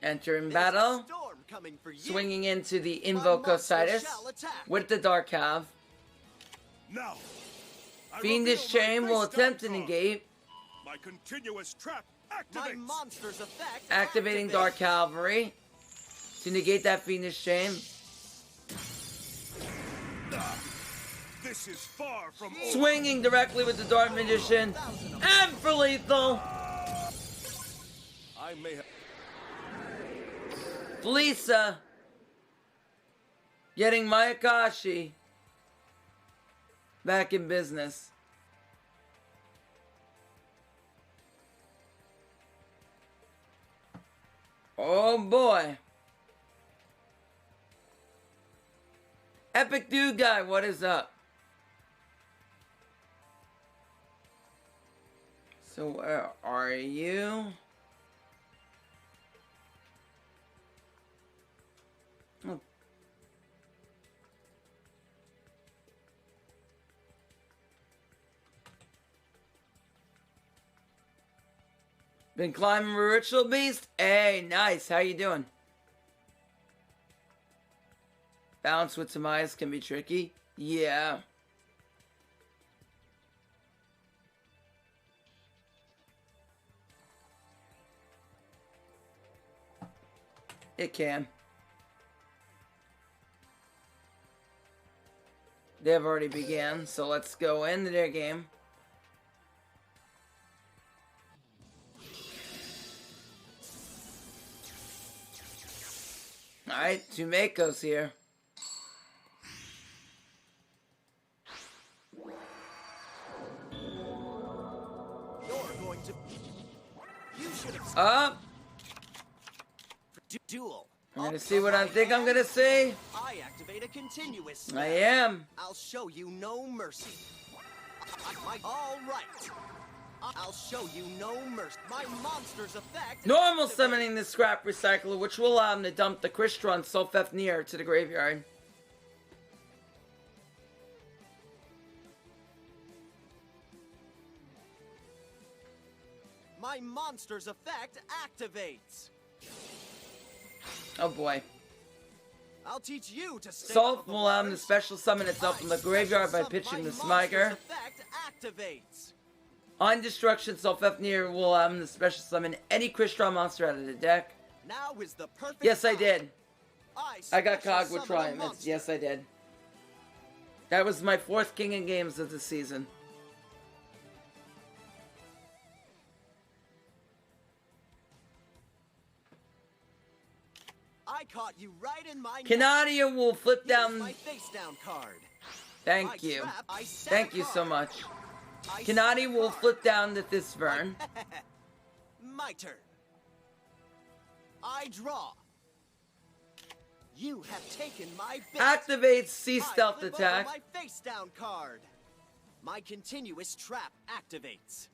Entering There's battle. a storm coming for you. Swinging into the My monster Invocositis shall attack. with the Dark Calv. Now. I Fiendish reveal my Chain will face down attempt to card. negate. My continuous trap My activates. monster's effect Activating activates. Dark Cavalry to negate that Fiendish Chain. This is far from over. Swinging directly with the Dark Magician. And for lethal. I may have. Lisa getting Mayakashi. back in business. Oh boy. Epic Dude Guy, what is up? So where are you? Oh. Been climbing a ritual beast? Hey, nice. How you doing? Balance with some eyes can be tricky. Yeah. It can. They've already began, so let's go into their game. Alright, two Makos here. Up. Duel. I'm gonna see what I think I'm gonna see. I activate a continuous spell. I am. I'll show you no mercy. All right. I'll show you no mercy. My monster's effect. Normal summoning the scrap recycler, which will allow him to dump the Crystron Sulfafnir to the graveyard. My monster's effect activates. Oh boy. I'll teach you to stay Salt off the will allow him to waters. special summon itself from the graveyard by pitching the Smiger. Effect activates. On destruction, Sulfafnir will allow him to special summon any Crystron monster out of the deck. Now is the perfect Yes, I time. did. I got special cog with summon a Triumph. monster. Yes, I did. That was my 4th King of Games of the season. I caught you right in my net. Canadia will flip Here's down. my face down card. Thank I you. trap, I set Thank a you so card. much. I Canadia set a will card. flip down to this Vern. My turn. I draw. You have taken my bait. Activates Sea I Stealth flip attack. over my face down card. My continuous trap activates.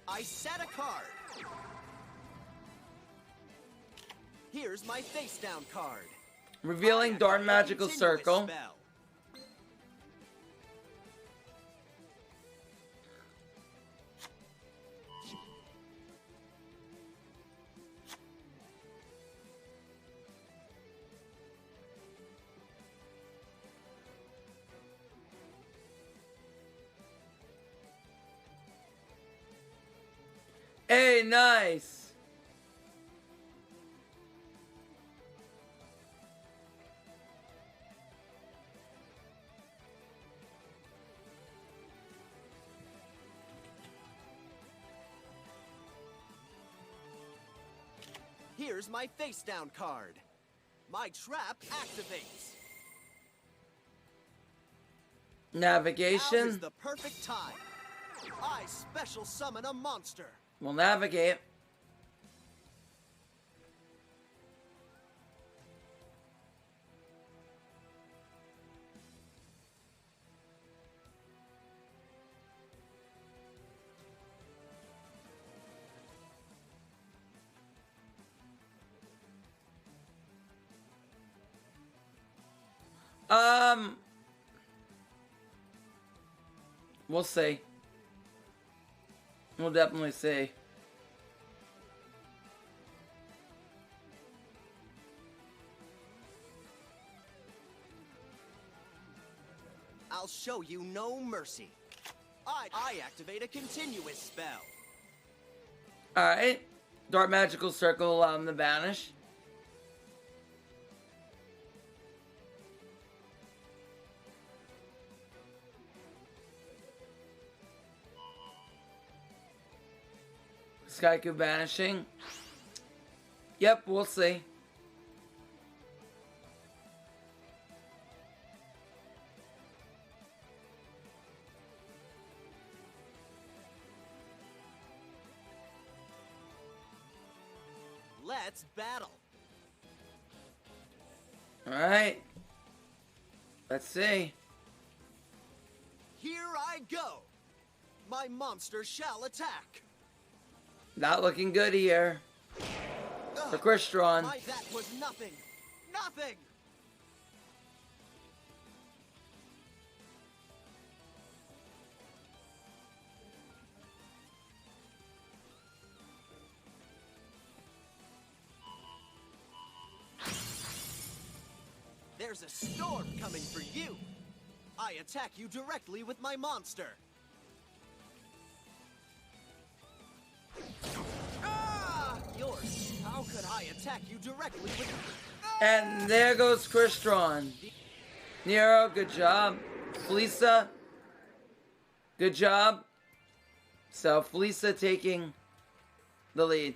I set a card. Here's my face down card. Revealing I Dark activate a Magical continuous Circle. spell. Hey, nice. Here's my face down card. My trap activates. Now is Navigation. the perfect time. I special summon a monster. We'll navigate. We'll see. We'll definitely see. I'll show you no mercy. I activate a continuous spell. Alright. Dark Magical Circle allow him to banish. Skyku banishing. Yep, we'll see. Let's battle. Alright. Let's see. Here I go. My monster shall attack. Not looking good here. For Crystron. That was nothing. Nothing. There's a storm coming for you. I attack you directly with my monster. Ah! Yours. How could I attack you directly with... And there goes Crystron. Nero, good job. Felisa, good job. So, Felisa taking the lead.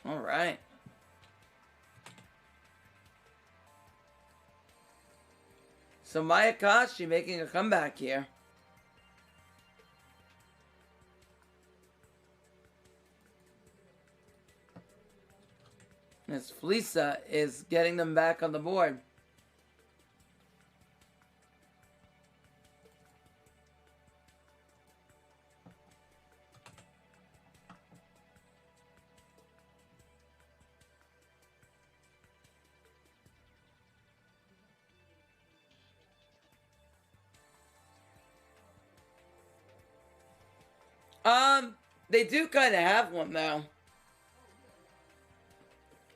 All right. So Mayakashi making a comeback here. As Felisa is getting them back on the board. They do kind of have one, though.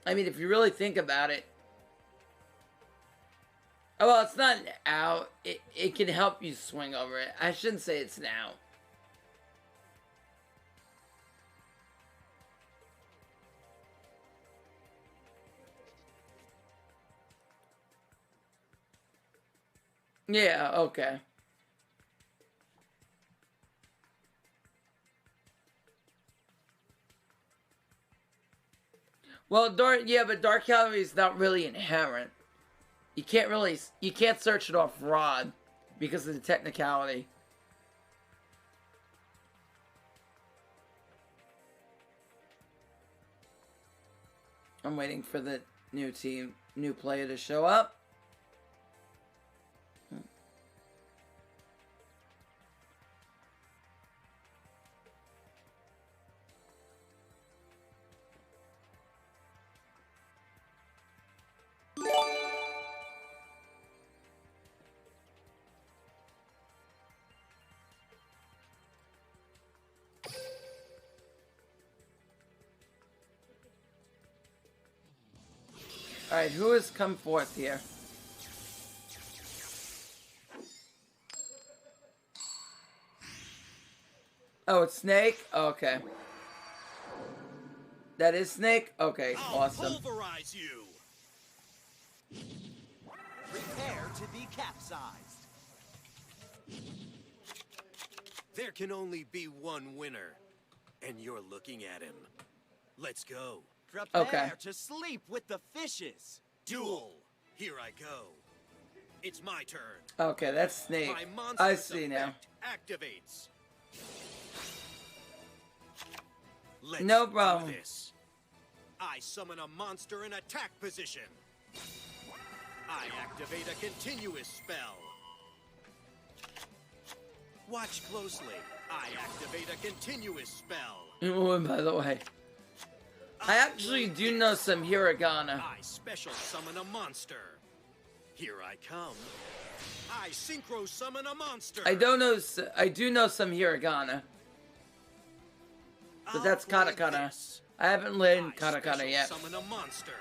I mean, if you really think about it. Oh, well, it's not an out. It can help you swing over it. I shouldn't say it's an out. Yeah, okay. Well, but Dark Calorie is not really inherent. You can't search it off Rod because of the technicality. I'm waiting for the new player to show up. Alright, who has come forth here? Oh, it's Snake? Okay. That is Snake? Okay, awesome. I'll pulverize you. Prepare to be capsized. There can only be one winner, and you're looking at him. Let's go. Prepare to sleep with the fishes. Duel. Here I go. It's my turn. Okay, that's Snake. My monster's I see now. Activates. Let's No problem. do this. I summon a monster in attack position. I activate a continuous spell. Watch closely. I activate a continuous spell. Oh, by the way, I actually do know some hiragana. I special summon a monster. Here I come. I synchro summon a monster. I do know some hiragana. But that's katakana. I haven't learned katakana yet. Summon a monster.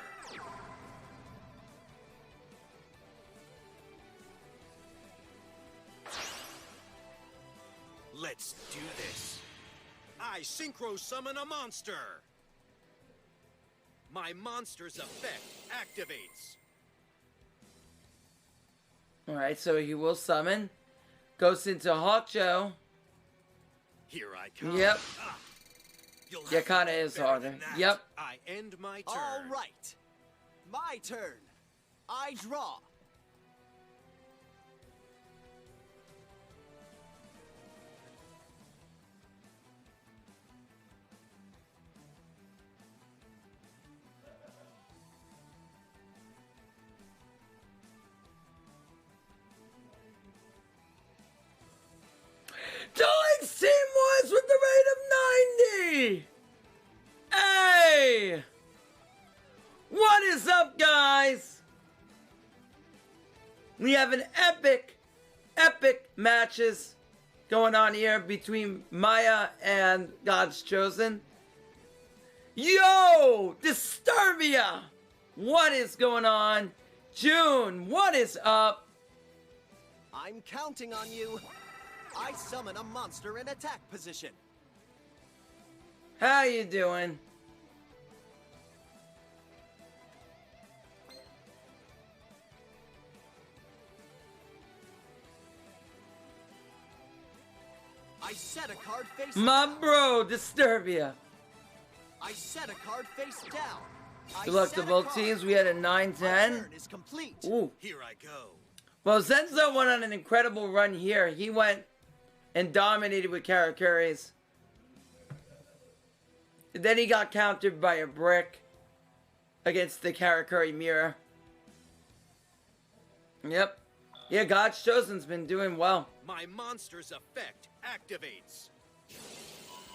Let's do this. I synchro summon a monster. My monster's effect activates. Alright, so he will summon. Goes into Hawkjo. Here I come. Yep. You'll Yeah, have to kinda do is better harder. than that. Yep. I end my turn. All right. My turn. I draw. Duel Links Team Wars with the rate of 90! Hey! What is up, guys? We have an epic matches going on here between Maya and God's Chosen. Yo! Disturbia! What is going on? June, what is up? I'm counting on you. I summon a monster in attack position. How you doing? I set a card face My down. bro, Disturbia. I set a card face down. Good luck to both teams. We had a 9-10. My turn is complete. Ooh. Here I go. Well, Zenzo went on an incredible run here. He went and dominated with Karakuris. Then he got countered by a brick against the Karakuri mirror. Yep. Yeah, God's Chosen's been doing well. My monster's effect activates.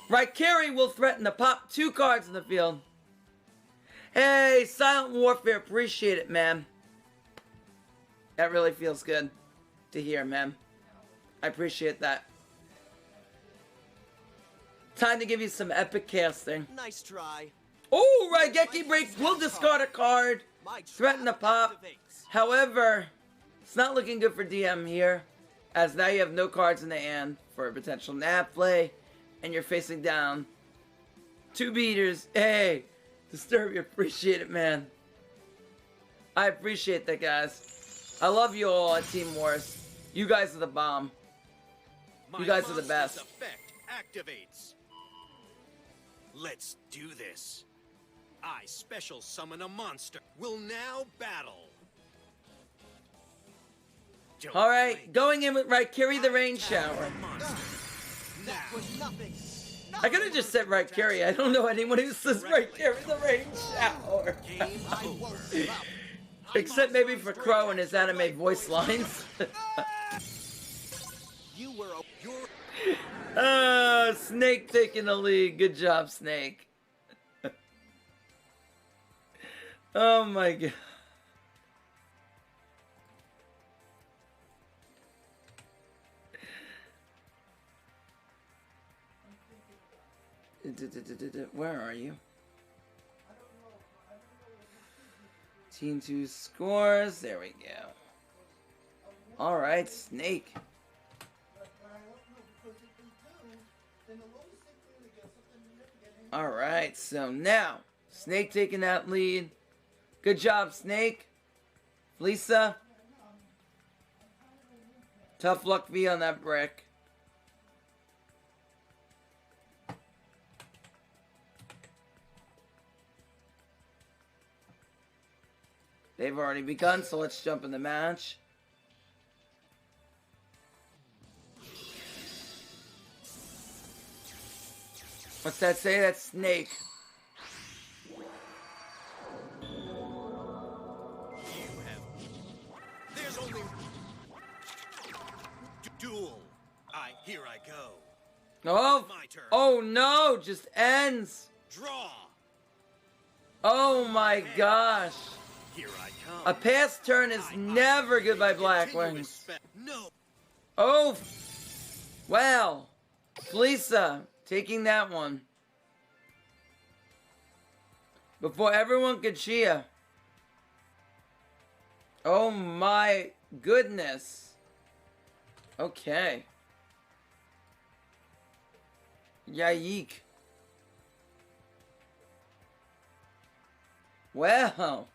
Raikiri will threaten to pop 2 cards in the field. Hey, Silent Warfare, appreciate it, man. That really feels good to hear, man. I appreciate that. Time to give you some epic casting. Nice try. Oh, Raigeki breaks will discard a card. My Threaten to trap pop. activates. However, it's not looking good for DM here, as now you have no cards in the hand for a potential nap play, and you're facing down 2 beaters. Hey, Disturb, you appreciate it, man. I appreciate that, guys. I love you all at Team Wars. You guys are the bomb. You guys are the best. My monster's effect activates. Let's do this. I special summon a monster. Will now battle. Don't Alright, blink. going in with Raikiri the Rain Shower. Monster. That was nothing. I could have just said Raikiri. I don't know anyone who says Raikiri the Rain Shower. Game I over. won't give up. Except maybe for Crow and his anime voice lines. You were a... Ah, Snake taking the lead. Good job, Snake. Oh my god. Where are you? Team 2 scores. There we go. Alright, Snake. Alright, so now, Snake taking that lead. Good job, Snake. Lisa. Tough luck V on that brick. They've already begun, so let's jump in the match. What's that say? That's Snake. There's only duel. Here I go. Oh, My turn. oh no, just ends. Draw. Oh my gosh. Here I come. A pass turn is never good by Black Continuous Wings. No. Oh, well, Lisa taking that one. Before everyone could cheer. Oh my goodness. Okay. Yike. Well.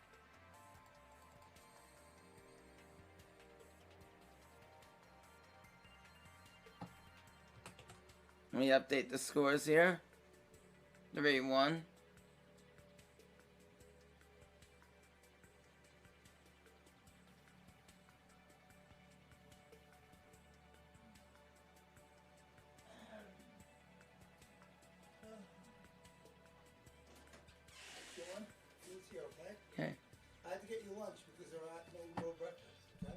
Let me update the scores here. 3-1. Okay. I had to get you lunch because there are no breakfast, okay?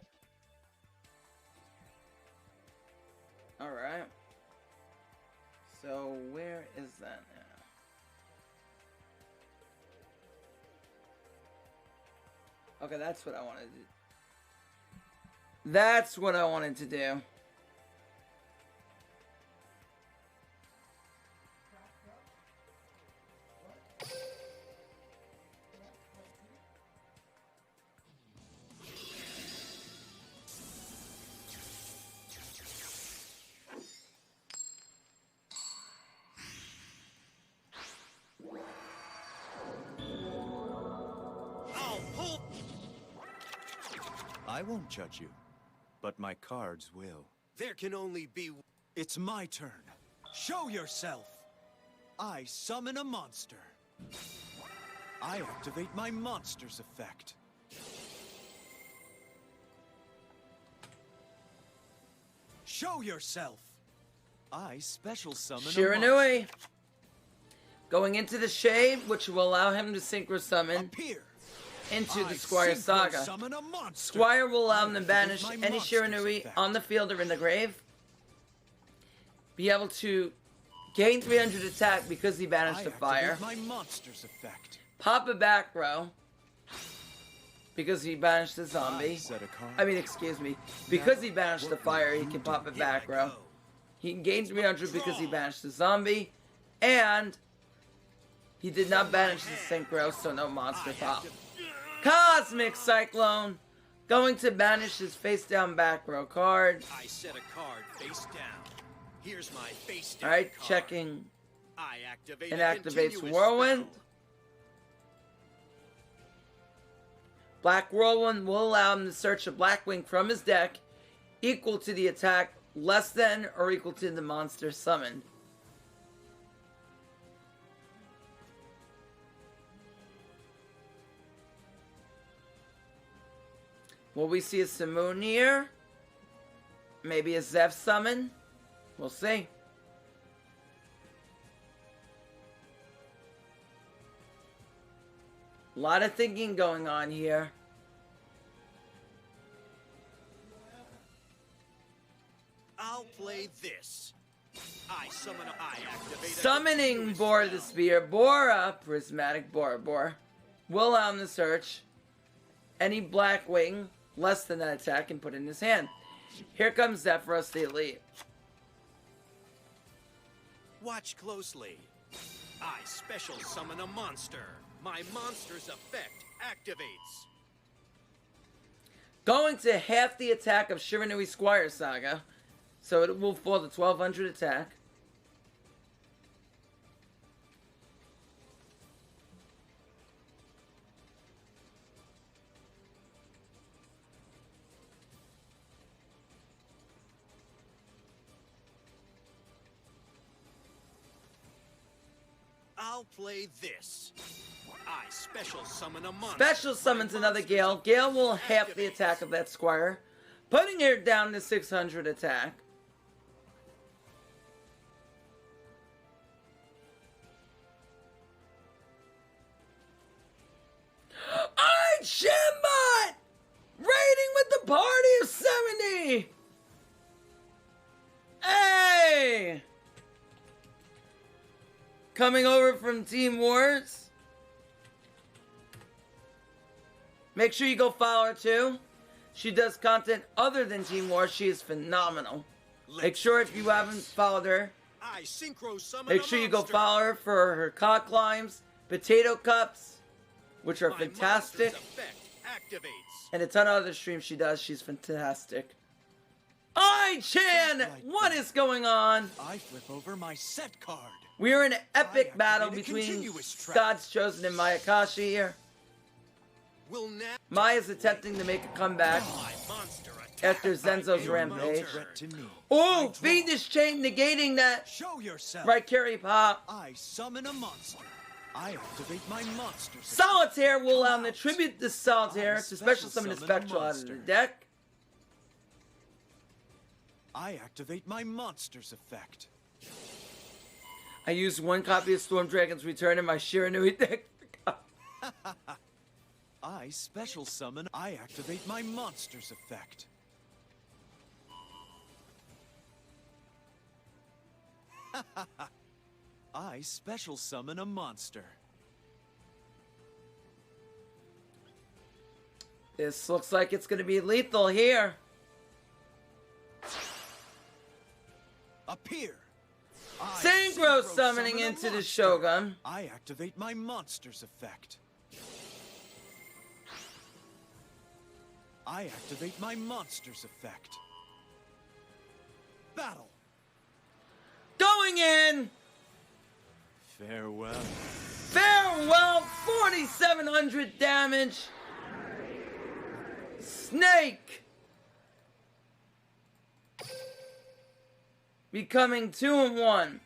Alright. So, where is that now? Okay, that's what I wanted to do. That's what I wanted to do. I won't judge you, but my cards will. There can only be... It's my turn. Show yourself. I summon a monster. I activate my monster's effect. Show yourself. I special summon Shiranui. Going into the shade, which will allow him to synchro summon Appear. into the Squire Saga. Squire will allow him to banish any Shiranui on the field or in the grave. Be able to gain 300 attack because he banished the fire. My monster's effect. Pop a back row because he banished the zombie. I mean, excuse me. Because he banished the fire, he can pop a back row. He can gain 300 because he banished the zombie. And he did not banish the synchro, so no monster pop. Cosmic Cyclone, going to banish his face down back row card. I set a card face down. Here's my face down. Alright, card. checking. I activate And a activates continuous Whirlwind. spell. Black Whirlwind will allow him to search a Blackwing from his deck equal to the attack less than or equal to the monster summoned. Will we see a Samunir? Maybe a Zeph summon? We'll see. A lot of thinking going on here. I'll play this. I summon a... I activate a Summoning continuous Bora the spell. Spear. Bora, Prismatic Bora. Will allow him to search any Blackwing less than that attack and put it in his hand. Here comes Zephyros the Elite. Watch closely. I special summon a monster. My monster's effect activates. Going to half the attack of Shiranui Squire Saga. So it will fall to 1200 attack. I'll play this. I special summon a monster. Special summons My another monster's Gale. effect Gale will half the activates. attack of that Squire, putting it down to 600 attack. Alright, Shambot! Raiding with the party of 70! Hey! Coming over from Team Wars. Make sure you go follow her too. She does content other than Team Wars. She is phenomenal. Make sure if you haven't followed her, I synchro summon make a sure you go monster. follow her for her cock climbs, potato cups, which are My fantastic, monster's effect activates. and a ton of other streams she does. She's fantastic. Alright, Chan! What is going on? I flip over my set card. We are in an epic I battle activate a between continuous trap. God's Chosen and Mayakashi here. will now... Maya's attempting to make a comeback My monster attack. after Zenzo's You're no rampage. threat to me. Oh, I draw. Venus Chain negating that Show yourself. right carry pop. I summon a monster. I activate my monsters. Solitaire will allow him to tribute this Solitaire to special summon a summon a Spectral out of the monster. deck. I activate my monsters effect. I use one copy of Storm Dragon's Return in my Shiranui deck. I special summon. I activate my monsters effect. I special summon a monster. This looks like it's going to be lethal here. Appear. I Synchro summoning summon a into the monster. Shogun. I activate my monsters effect. I activate my monsters effect. Battle. Going in. Farewell. Farewell. 4,700 damage. Snake. Becoming 2-1.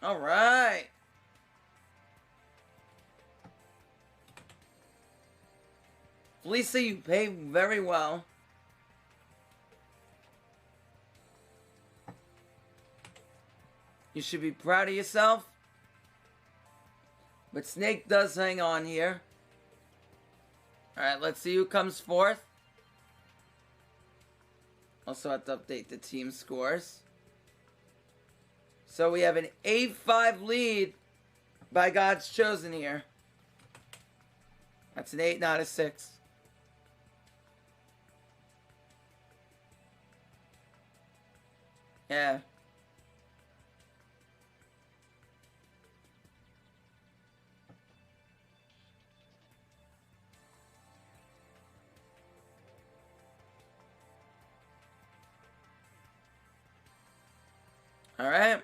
All right. Lisa, you pay very well. You should be proud of yourself. But Snake does hang on here. Alright, let's see who comes fourth. Also have to update the team scores. So we have an 8-5 lead by God's Chosen here. That's an 8, not a 6. Yeah. All right.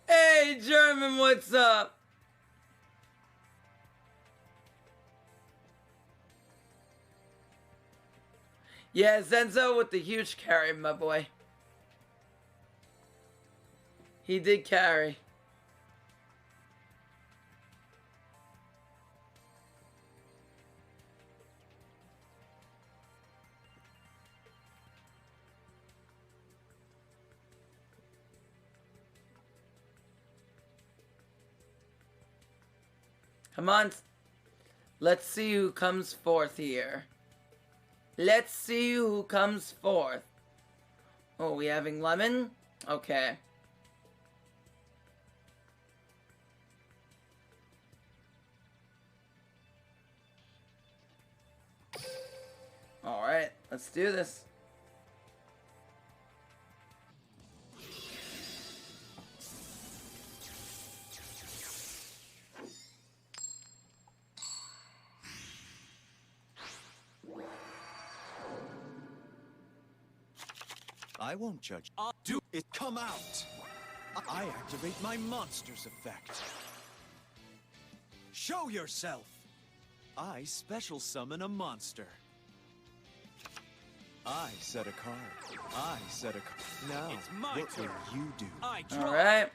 Hey, German, what's up? Yeah, Zenzo with the huge carry, my boy. He did carry. Come on. Let's see who comes forth here. Let's see who comes forth. Oh, we having Lemon? Okay. Alright, let's do this. I won't judge. Do it come out. I activate my monsters effect. Show yourself. I special summon a monster. I set a card. I set a card. Now, It's my what turn. will you do? I draw. Alright.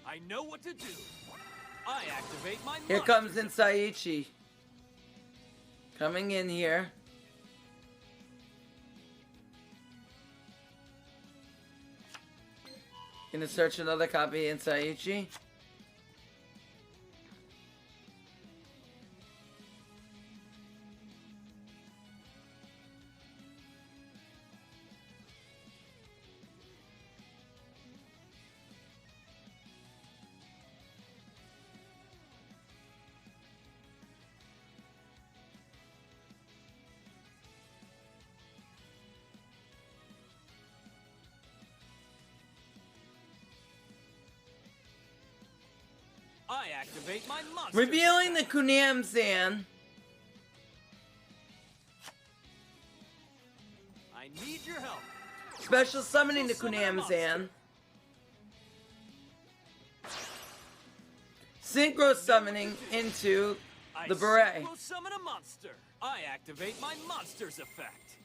I know what to do. I activate my Here monster. comes Insaiichi. Coming in here. Gonna search another copy in Saichi. I activate my monster. Revealing the Kunam-san. I need your help. Special summoning the Kunam-san. Synchro summoning into the beret. I synchro summon a monster. I activate my monster's effect.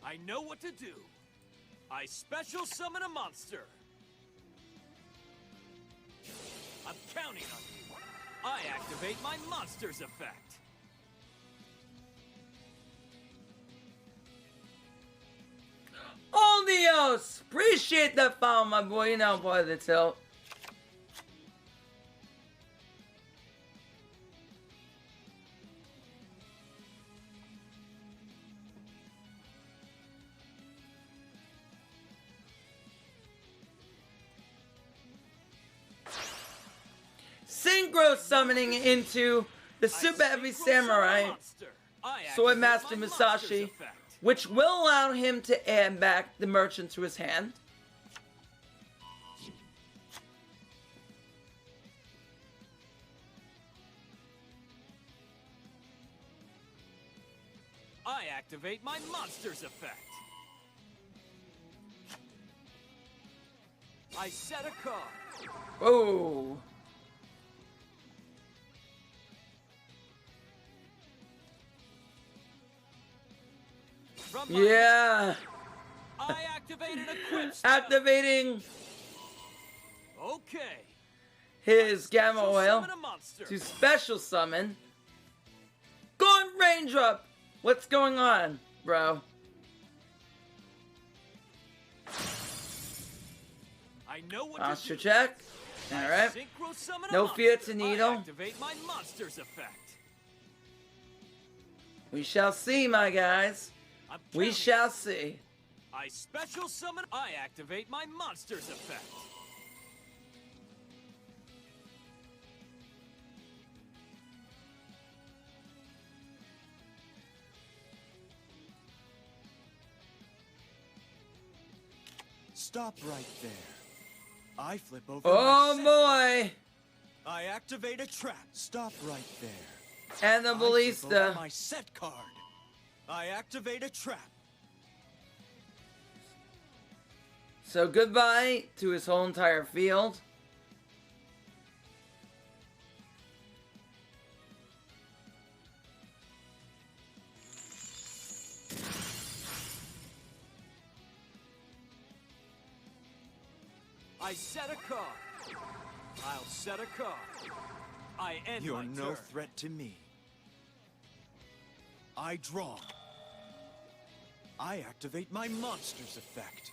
I know what to do. I special summon a monster. I'm counting on you. I activate my monster's effect. Oh, Dios! Appreciate that follow, my boy. You know I'm part of the tilt. Synchro summoning into the Super Heavy Samurai Sword Master Musashi, which will allow him to add back the merchant to his hand. I activate my monster's effect. I set a card. Oh. Yeah. I activated a quick Activating okay. His Gamma Oil to special summon. Gone Raindrop! What's going on, bro? I know what Posture check. Alright. No fear to Needle. Activate my monster's effect. We shall see, my guys. We shall see. I special summon. I activate my monster's effect. Stop right there. I flip over. Oh boy! I activate a trap. Stop right there. And the ballista. My set card. I activate a trap. So goodbye to his whole entire field. I set a card. I'll set a card. I end You're my no turn. threat to me. I draw. I activate my monster's effect.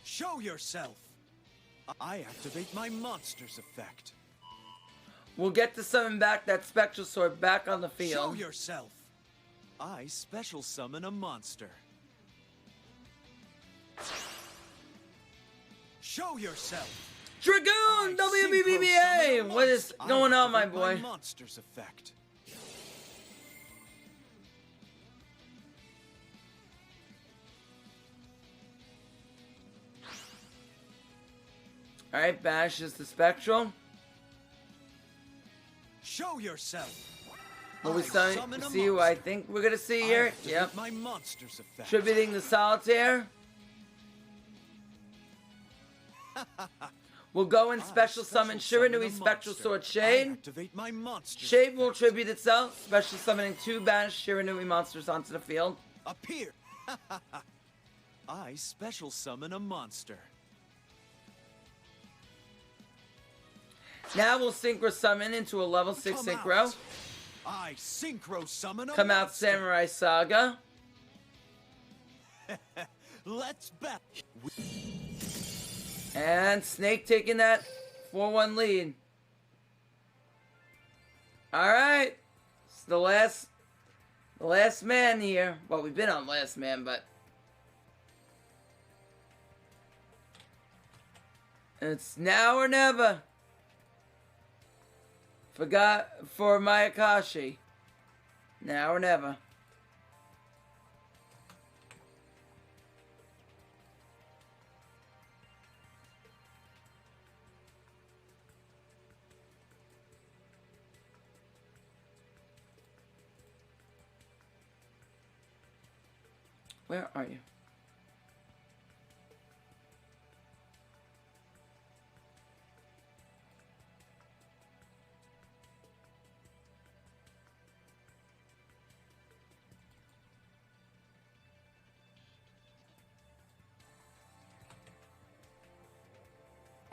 Show yourself. I activate my monster's effect. We'll get to summon back that Spectral Sword back on the field. Show yourself. I special summon a monster. Show yourself. Dragoon! WBBBA! What is going on, my boy? My monster's effect. Alright, banishes the Spectral. Show yourself. Will we see what I think we're gonna see here? Yep. My monster's effect. Tributing the Solitaire. We'll go and special summon Shiranui Spectral Sword Shade. Activate my monster. Shade will tribute itself, special summoning 2 banished Shiranui monsters onto the field. Appear. I special summon a monster. Now we'll Synchro Summon into a level 6 Synchro. I Synchro Summon a Come out monster. Samurai Saga. Let's bet. And Snake taking that 4-1 lead. Alright. It's the last man here. Well, we've been on last man, but it's now or never. For Mayakashi. Now or never. Where are you?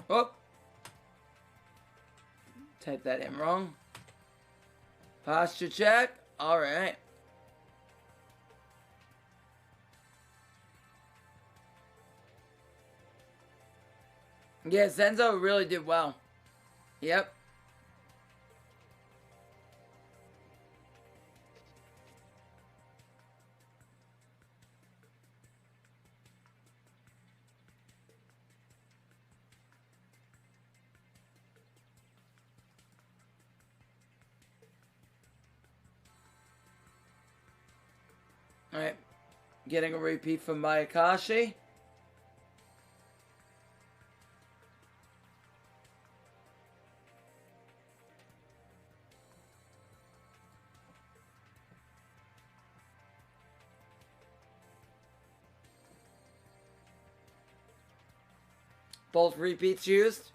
Oh! Type that in wrong. Posture check. Alright. Yeah, Zenzo really did well. Yep. Alright. Getting a repeat from Mayakashi. Both repeats used.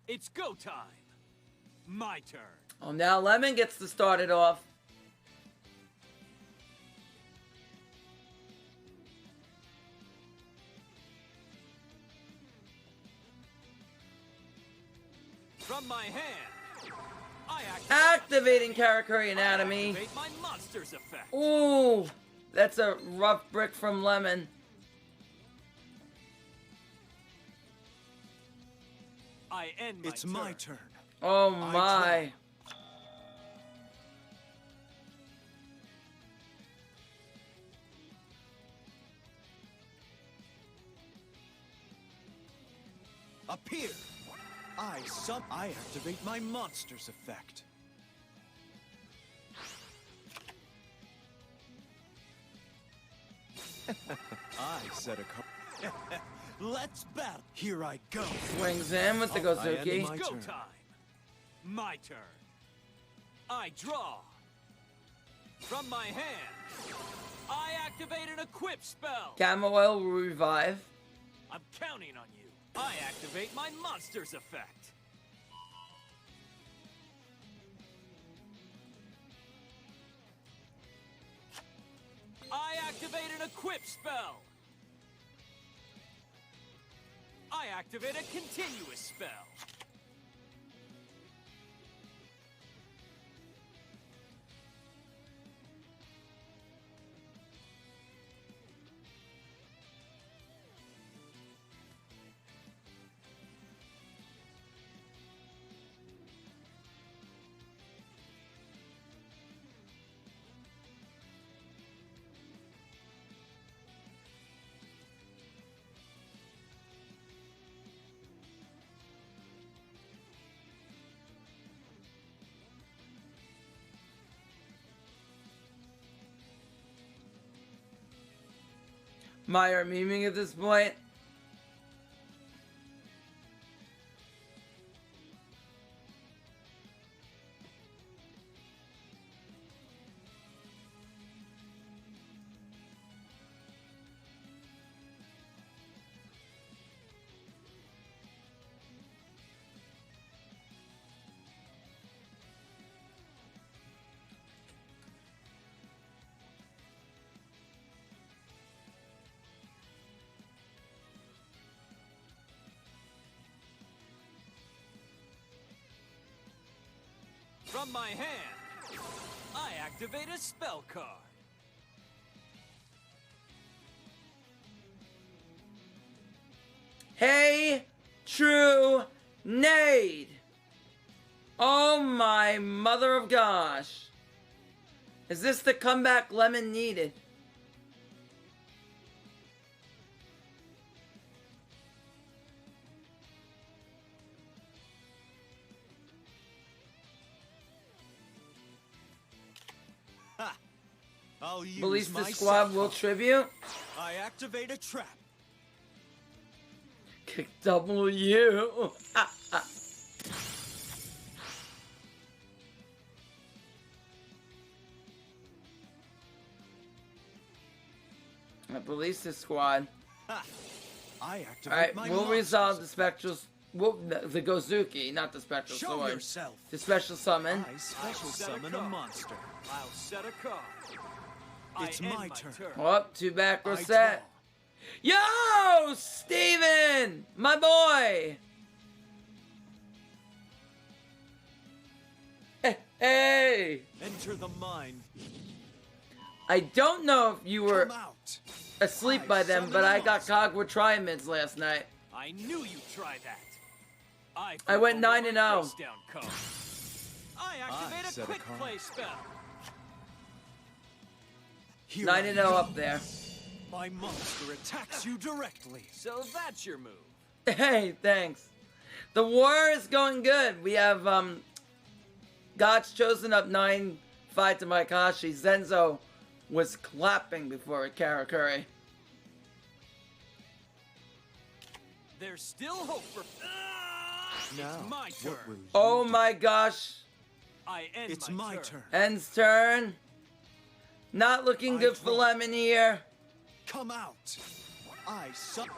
It's go time. My turn. Oh, now Lemon gets to start it off. From my hand, I Activating Karakuri Anatomy. activate my monster's effect. Ooh, that's a rough brick from Lemon. I end my It's turn. my turn. Oh my. Appear. I activate my monster's effect. I set a card. Let's battle. Here I go. Swings in with the I end Gozuki. my Go turn. time. My turn. I draw. From my hand, I activate an equip spell. Gamma Oil will revive. I'm counting on you. I activate my monster's effect. I activate an equip spell. I activate a continuous spell. Meyer memeing at this point. From my hand, I activate a spell card. Hey, True Nade. Oh my mother of gosh. Is this the comeback Lemon needed? I'll use Release the my squad set will card. tribute. I activate a trap. Kick W. Release the squad. I activate Alright, my we'll monsters. resolve the spectral... the Gozuki, not the spectral Show sword. yourself. The special summon. I special I'll set a summon a card. monster. I'll set a card. It's I end my turn. Oh, two back were I set. Yo, Steven! My boy! Hey! Enter the mind. I don't know if you were Come out. asleep by then, but I got Kagwa Triamids last night. I knew you'd try that. I went flip over 9 and my 0. face down card. I activate set a a quick card. play spell. Here 9 I and 0 go. up there. My monster attacks you directly. So that's your move. Hey, thanks. The war is going good. We have God's Chosen up 9-5 to Maikashi. Zenzo was clapping before Karakuri. There's still hope for. Now, It's my turn. what will you Oh do? my gosh. I end It's my my turn. Ends turn. Not looking I good for draw. Lemon here. Come out. I suck.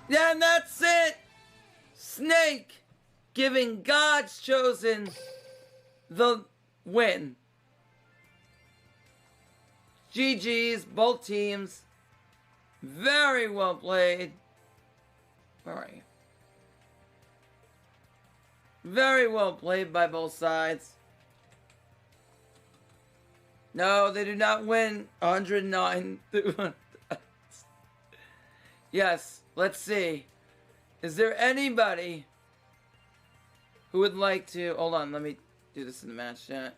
Yeah, and that's it. Snake giving God's Chosen the win. GG's, both teams. Very well played. Where are you? Very well played by both sides. No, they do not win 109. Yes, let's see. Is there anybody who would like to... Hold on, let me do this in the match chat.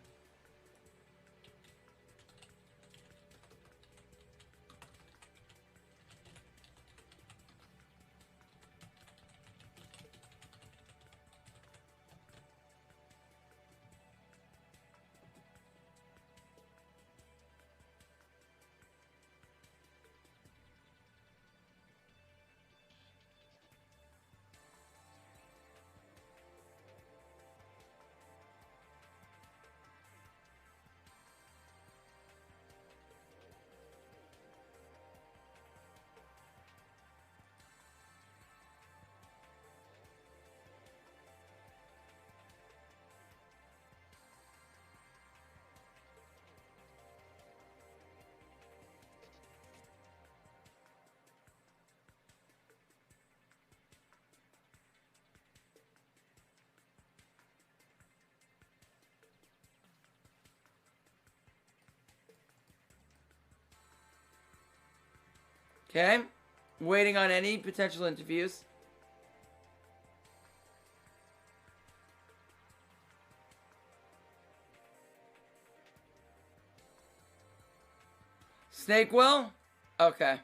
Okay. Waiting on any potential interviews. Snake will? Okay.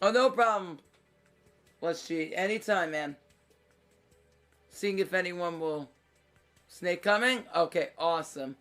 Oh, no problem. Let's cheat. Anytime, man. Seeing if anyone will... Snake coming? Okay, awesome.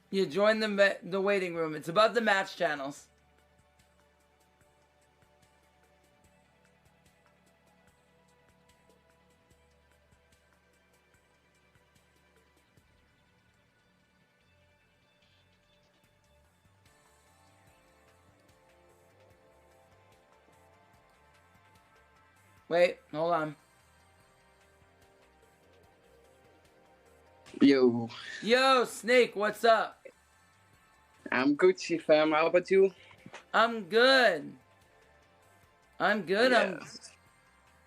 You join the waiting room. It's above the match channels. Wait, hold on. Yo. Yo, Snake, what's up? I'm Gucci, fam. How about you? I'm good. I'm good. Yeah.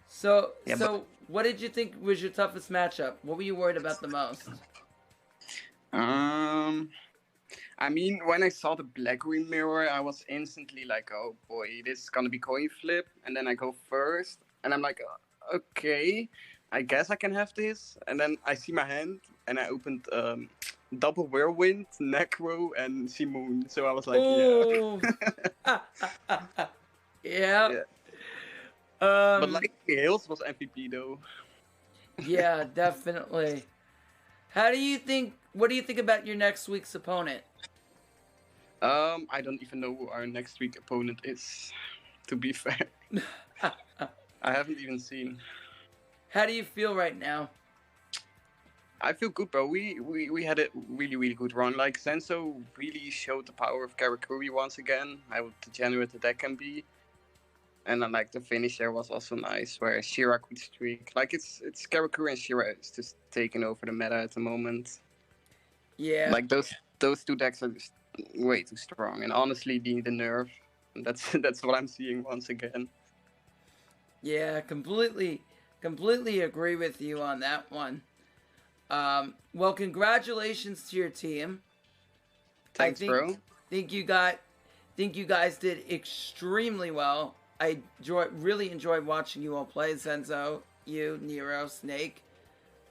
So what did you think was your toughest matchup? What were you worried about the most? I mean, when I saw the black-green mirror, I was instantly like, oh boy, this is gonna be coin flip. And then I go first, and I'm like, okay, I guess I can have this. And then I see my hand, and I opened double whirlwind, necro, and Simoon. So I was like, yeah. Yeah. Yeah. But like, Hills was MVP though. Yeah, definitely. What do you think about your next week's opponent? I don't even know who our next week opponent is, to be fair. I haven't even seen. How do you feel right now? I feel good, bro. We had a really, really good run. Like, Senso really showed the power of Karakuri once again, how degenerate that can be. And then, like, the finish there was also nice, where Shira could streak. Like, it's Karakuri and Shira is just taking over the meta at the moment. Yeah. Like, those two decks are just way too strong. And honestly, the nerf, that's what I'm seeing once again. Yeah, completely agree with you on that one. Well, congratulations to your team. Thanks, bro. Think you guys did extremely well. I really enjoyed watching you all play. Senzo, you, Nero, Snake,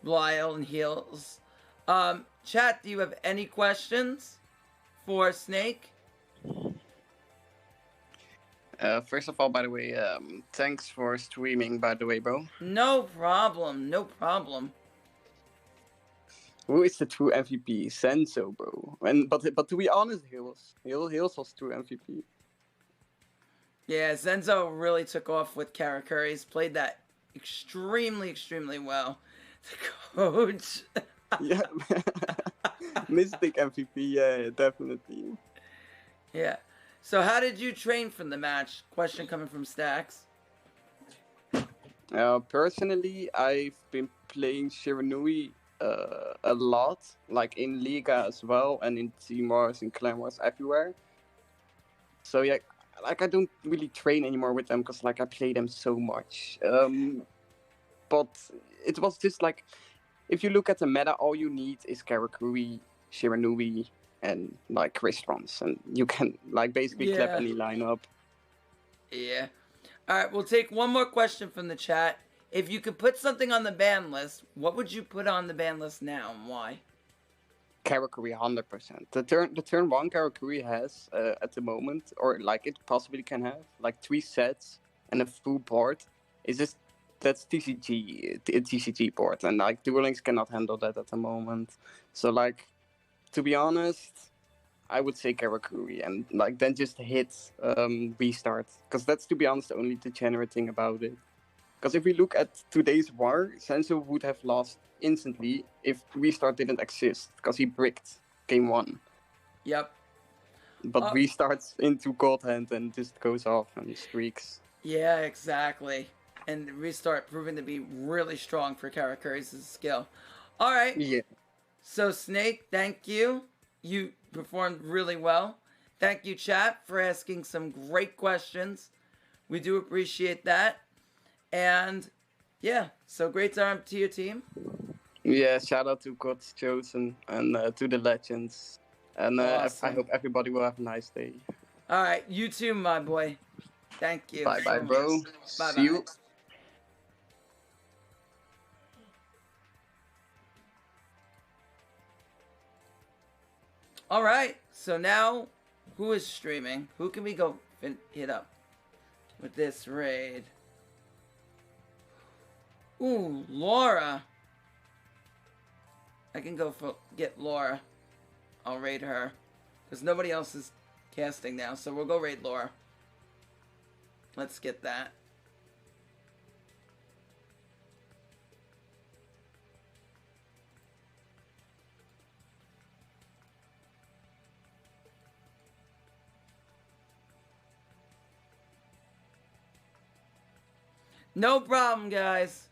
Blyle, and Heels. Chat, do you have any questions for Snake? First of all, by the way, thanks for streaming, by the way, bro. No problem, no problem. Who is the true MVP? Senso, bro. But to be honest, Hills was true MVP. Yeah, Senzo really took off with Karakuri. He's played that extremely well. Coach. Yeah. Mystic MVP, yeah, definitely. Yeah. So how did you train from the match? Question coming from Stacks. Personally, I've been playing Shiranui a lot, like in Liga as well, and in Team Wars and Clan Wars everywhere. So yeah, like I don't really train anymore with them because like I play them so much. But it was just like, if you look at the meta, all you need is Karakuri, Shiranui, and like Crystons, and you can like basically clap any lineup. Yeah. All right, we'll take one more question from the chat. If you could put something on the ban list, what would you put on the ban list now, and why? Karakuri 100%. The turn one Karakuri has at the moment, or like it possibly can have, like 3 sets and a full board. Is just that's TCG board, and like Duel Links cannot handle that at the moment. So like, to be honest, I would say Karakuri, and like then just hit restart, because that's, to be honest, the only degenerate thing about it. Because if we look at today's war, Senso would have lost instantly if restart didn't exist, because he bricked game 1. Yep. But restarts into God Hand and just goes off and streaks. Yeah, exactly. And restart proving to be really strong for Karakuri's skill. All right. Yeah. So Snake, thank you. You performed really well. Thank you, chat, for asking some great questions. We do appreciate that. And yeah, so great time to your team. Yeah, shout out to God's Chosen and to the legends. And Awesome. I hope everybody will have a nice day. All right, you too, my boy. Thank you. Bye-bye, bro. Bye-bye. See you. All right, so now who is streaming? Who can we go hit up with this raid? Ooh, Laura. I can go get Laura. I'll raid her. Because nobody else is casting now, so we'll go raid Laura. Let's get that. No problem, guys.